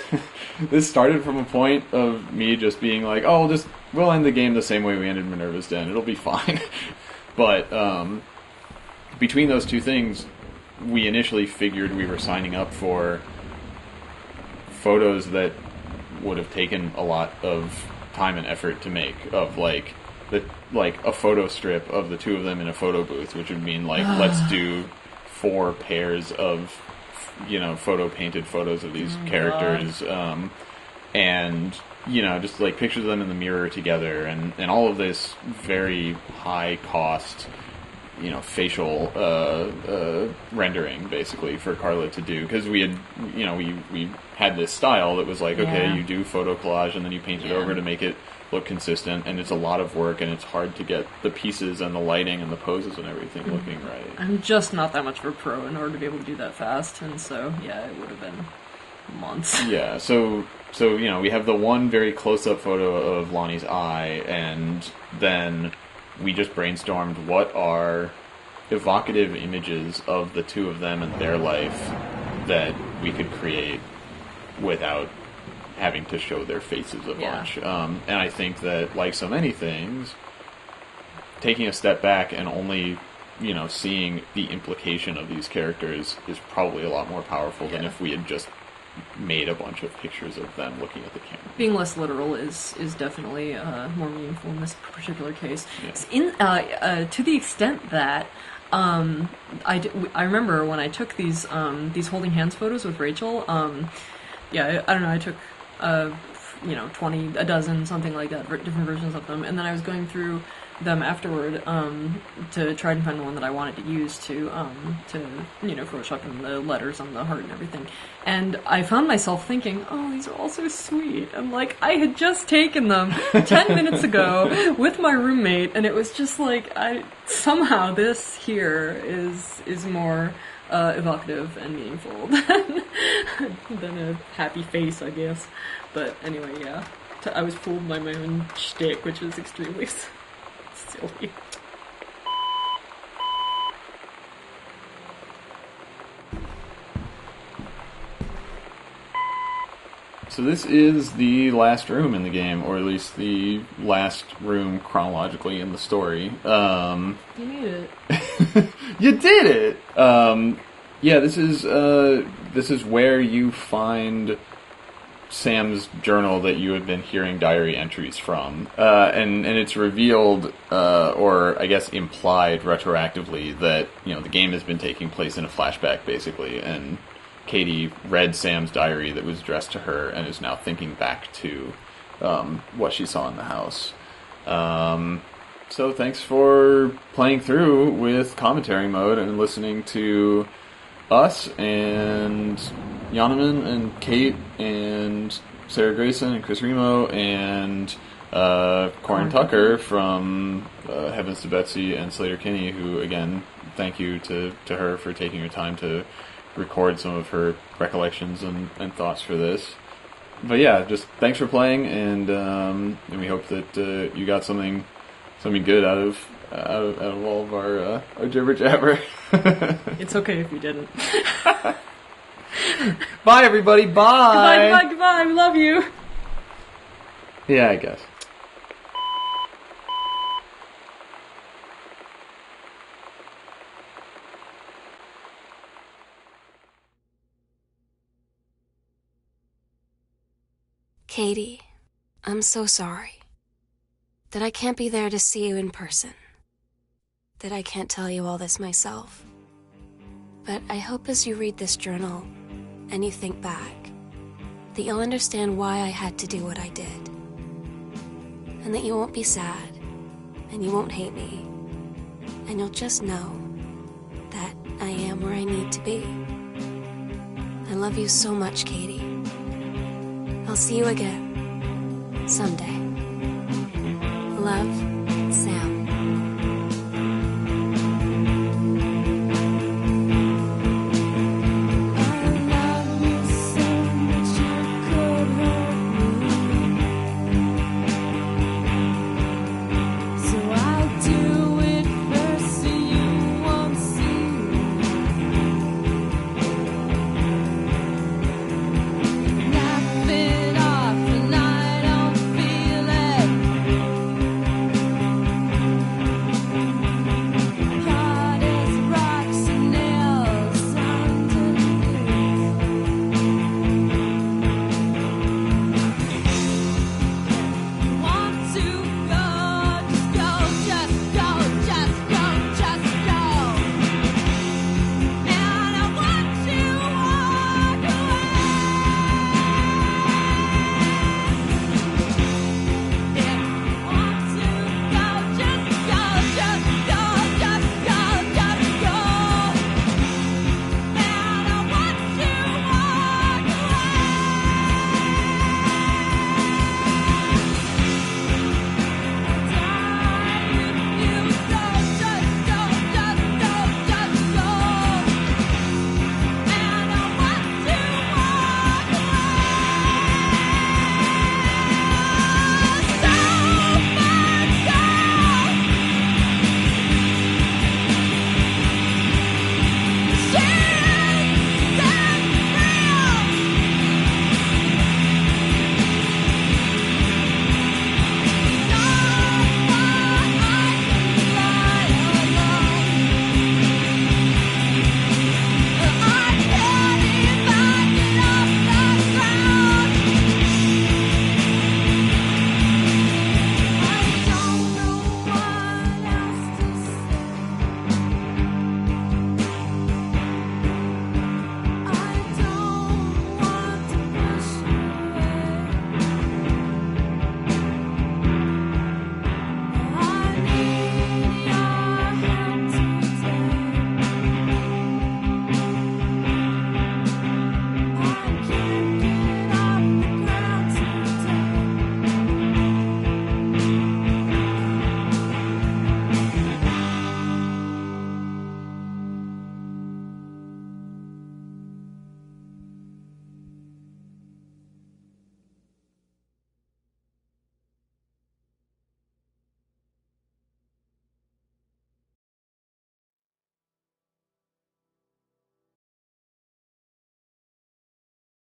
started from a point of me just being like, oh, we'll end the game the same way we ended Minerva's Den. It'll be fine. But between those two things, we initially figured we were signing up for photos that would have taken a lot of time and effort to make, of like a photo strip of the 2 of them in a photo booth, which would mean like let's do 4 pairs of photo painted photos of these characters, and just like pictures of them in the mirror together, and all of this very high cost facial rendering basically for Carla to do, because we had we had this style that was like, okay, you do photo collage and then you paint it over to make it look consistent, and it's a lot of work, and it's hard to get the pieces and the lighting and the poses and everything looking right. I'm just not that much of a pro in order to be able to do that fast, and so it would have been months. Yeah, so we have the one very close-up photo of Lonnie's eye, and then we just brainstormed what are evocative images of the 2 of them and their life that we could create without having to show their faces a bunch. And I think that, like so many things, taking a step back and only seeing the implication of these characters is probably a lot more powerful than if we had just made a bunch of pictures of them looking at the camera. Being less literal is definitely more meaningful in this particular case. Yeah. To the extent that I remember when I took these holding hands photos with Rachel. I don't know. I took 20, a dozen, something like that, different versions of them, and then I was going through them afterward to try and find the one that I wanted to use to Photoshop in the letters on the heart and everything. And I found myself thinking, oh, these are all so sweet. I'm like, I had just taken them 10 minutes ago with my roommate, and it was just like, somehow this here is more evocative and meaningful than a happy face, I guess. But anyway, I was fooled by my own shtick, which is extremely silly. So this is the last room in the game, or at least the last room chronologically in the story. You need it. You did it! This is where you find Sam's journal that you had been hearing diary entries from. And it's revealed, or I guess implied retroactively, that, the game has been taking place in a flashback, basically, and Katie read Sam's diary that was addressed to her and is now thinking back to what she saw in the house. So thanks for playing through with commentary mode and listening to us and Yonaman and Kate and Sarah Grayson and Chris Remo and Corin Tucker from Heavens to Betsy and Slater Kinney, who, again, thank you to her for taking her time to record some of her recollections and thoughts for this. But yeah, just thanks for playing, and we hope that you got something good out of all of our jibber jabber. It's okay if you didn't. Bye, everybody. Bye. Goodbye, goodbye. We love you. Yeah, I guess. Katie, I'm so sorry that I can't be there to see you in person, that I can't tell you all this myself. But I hope as you read this journal and you think back, that you'll understand why I had to do what I did. And that you won't be sad, and you won't hate me, and you'll just know that I am where I need to be. I love you so much, Katie. I'll see you again someday. Love,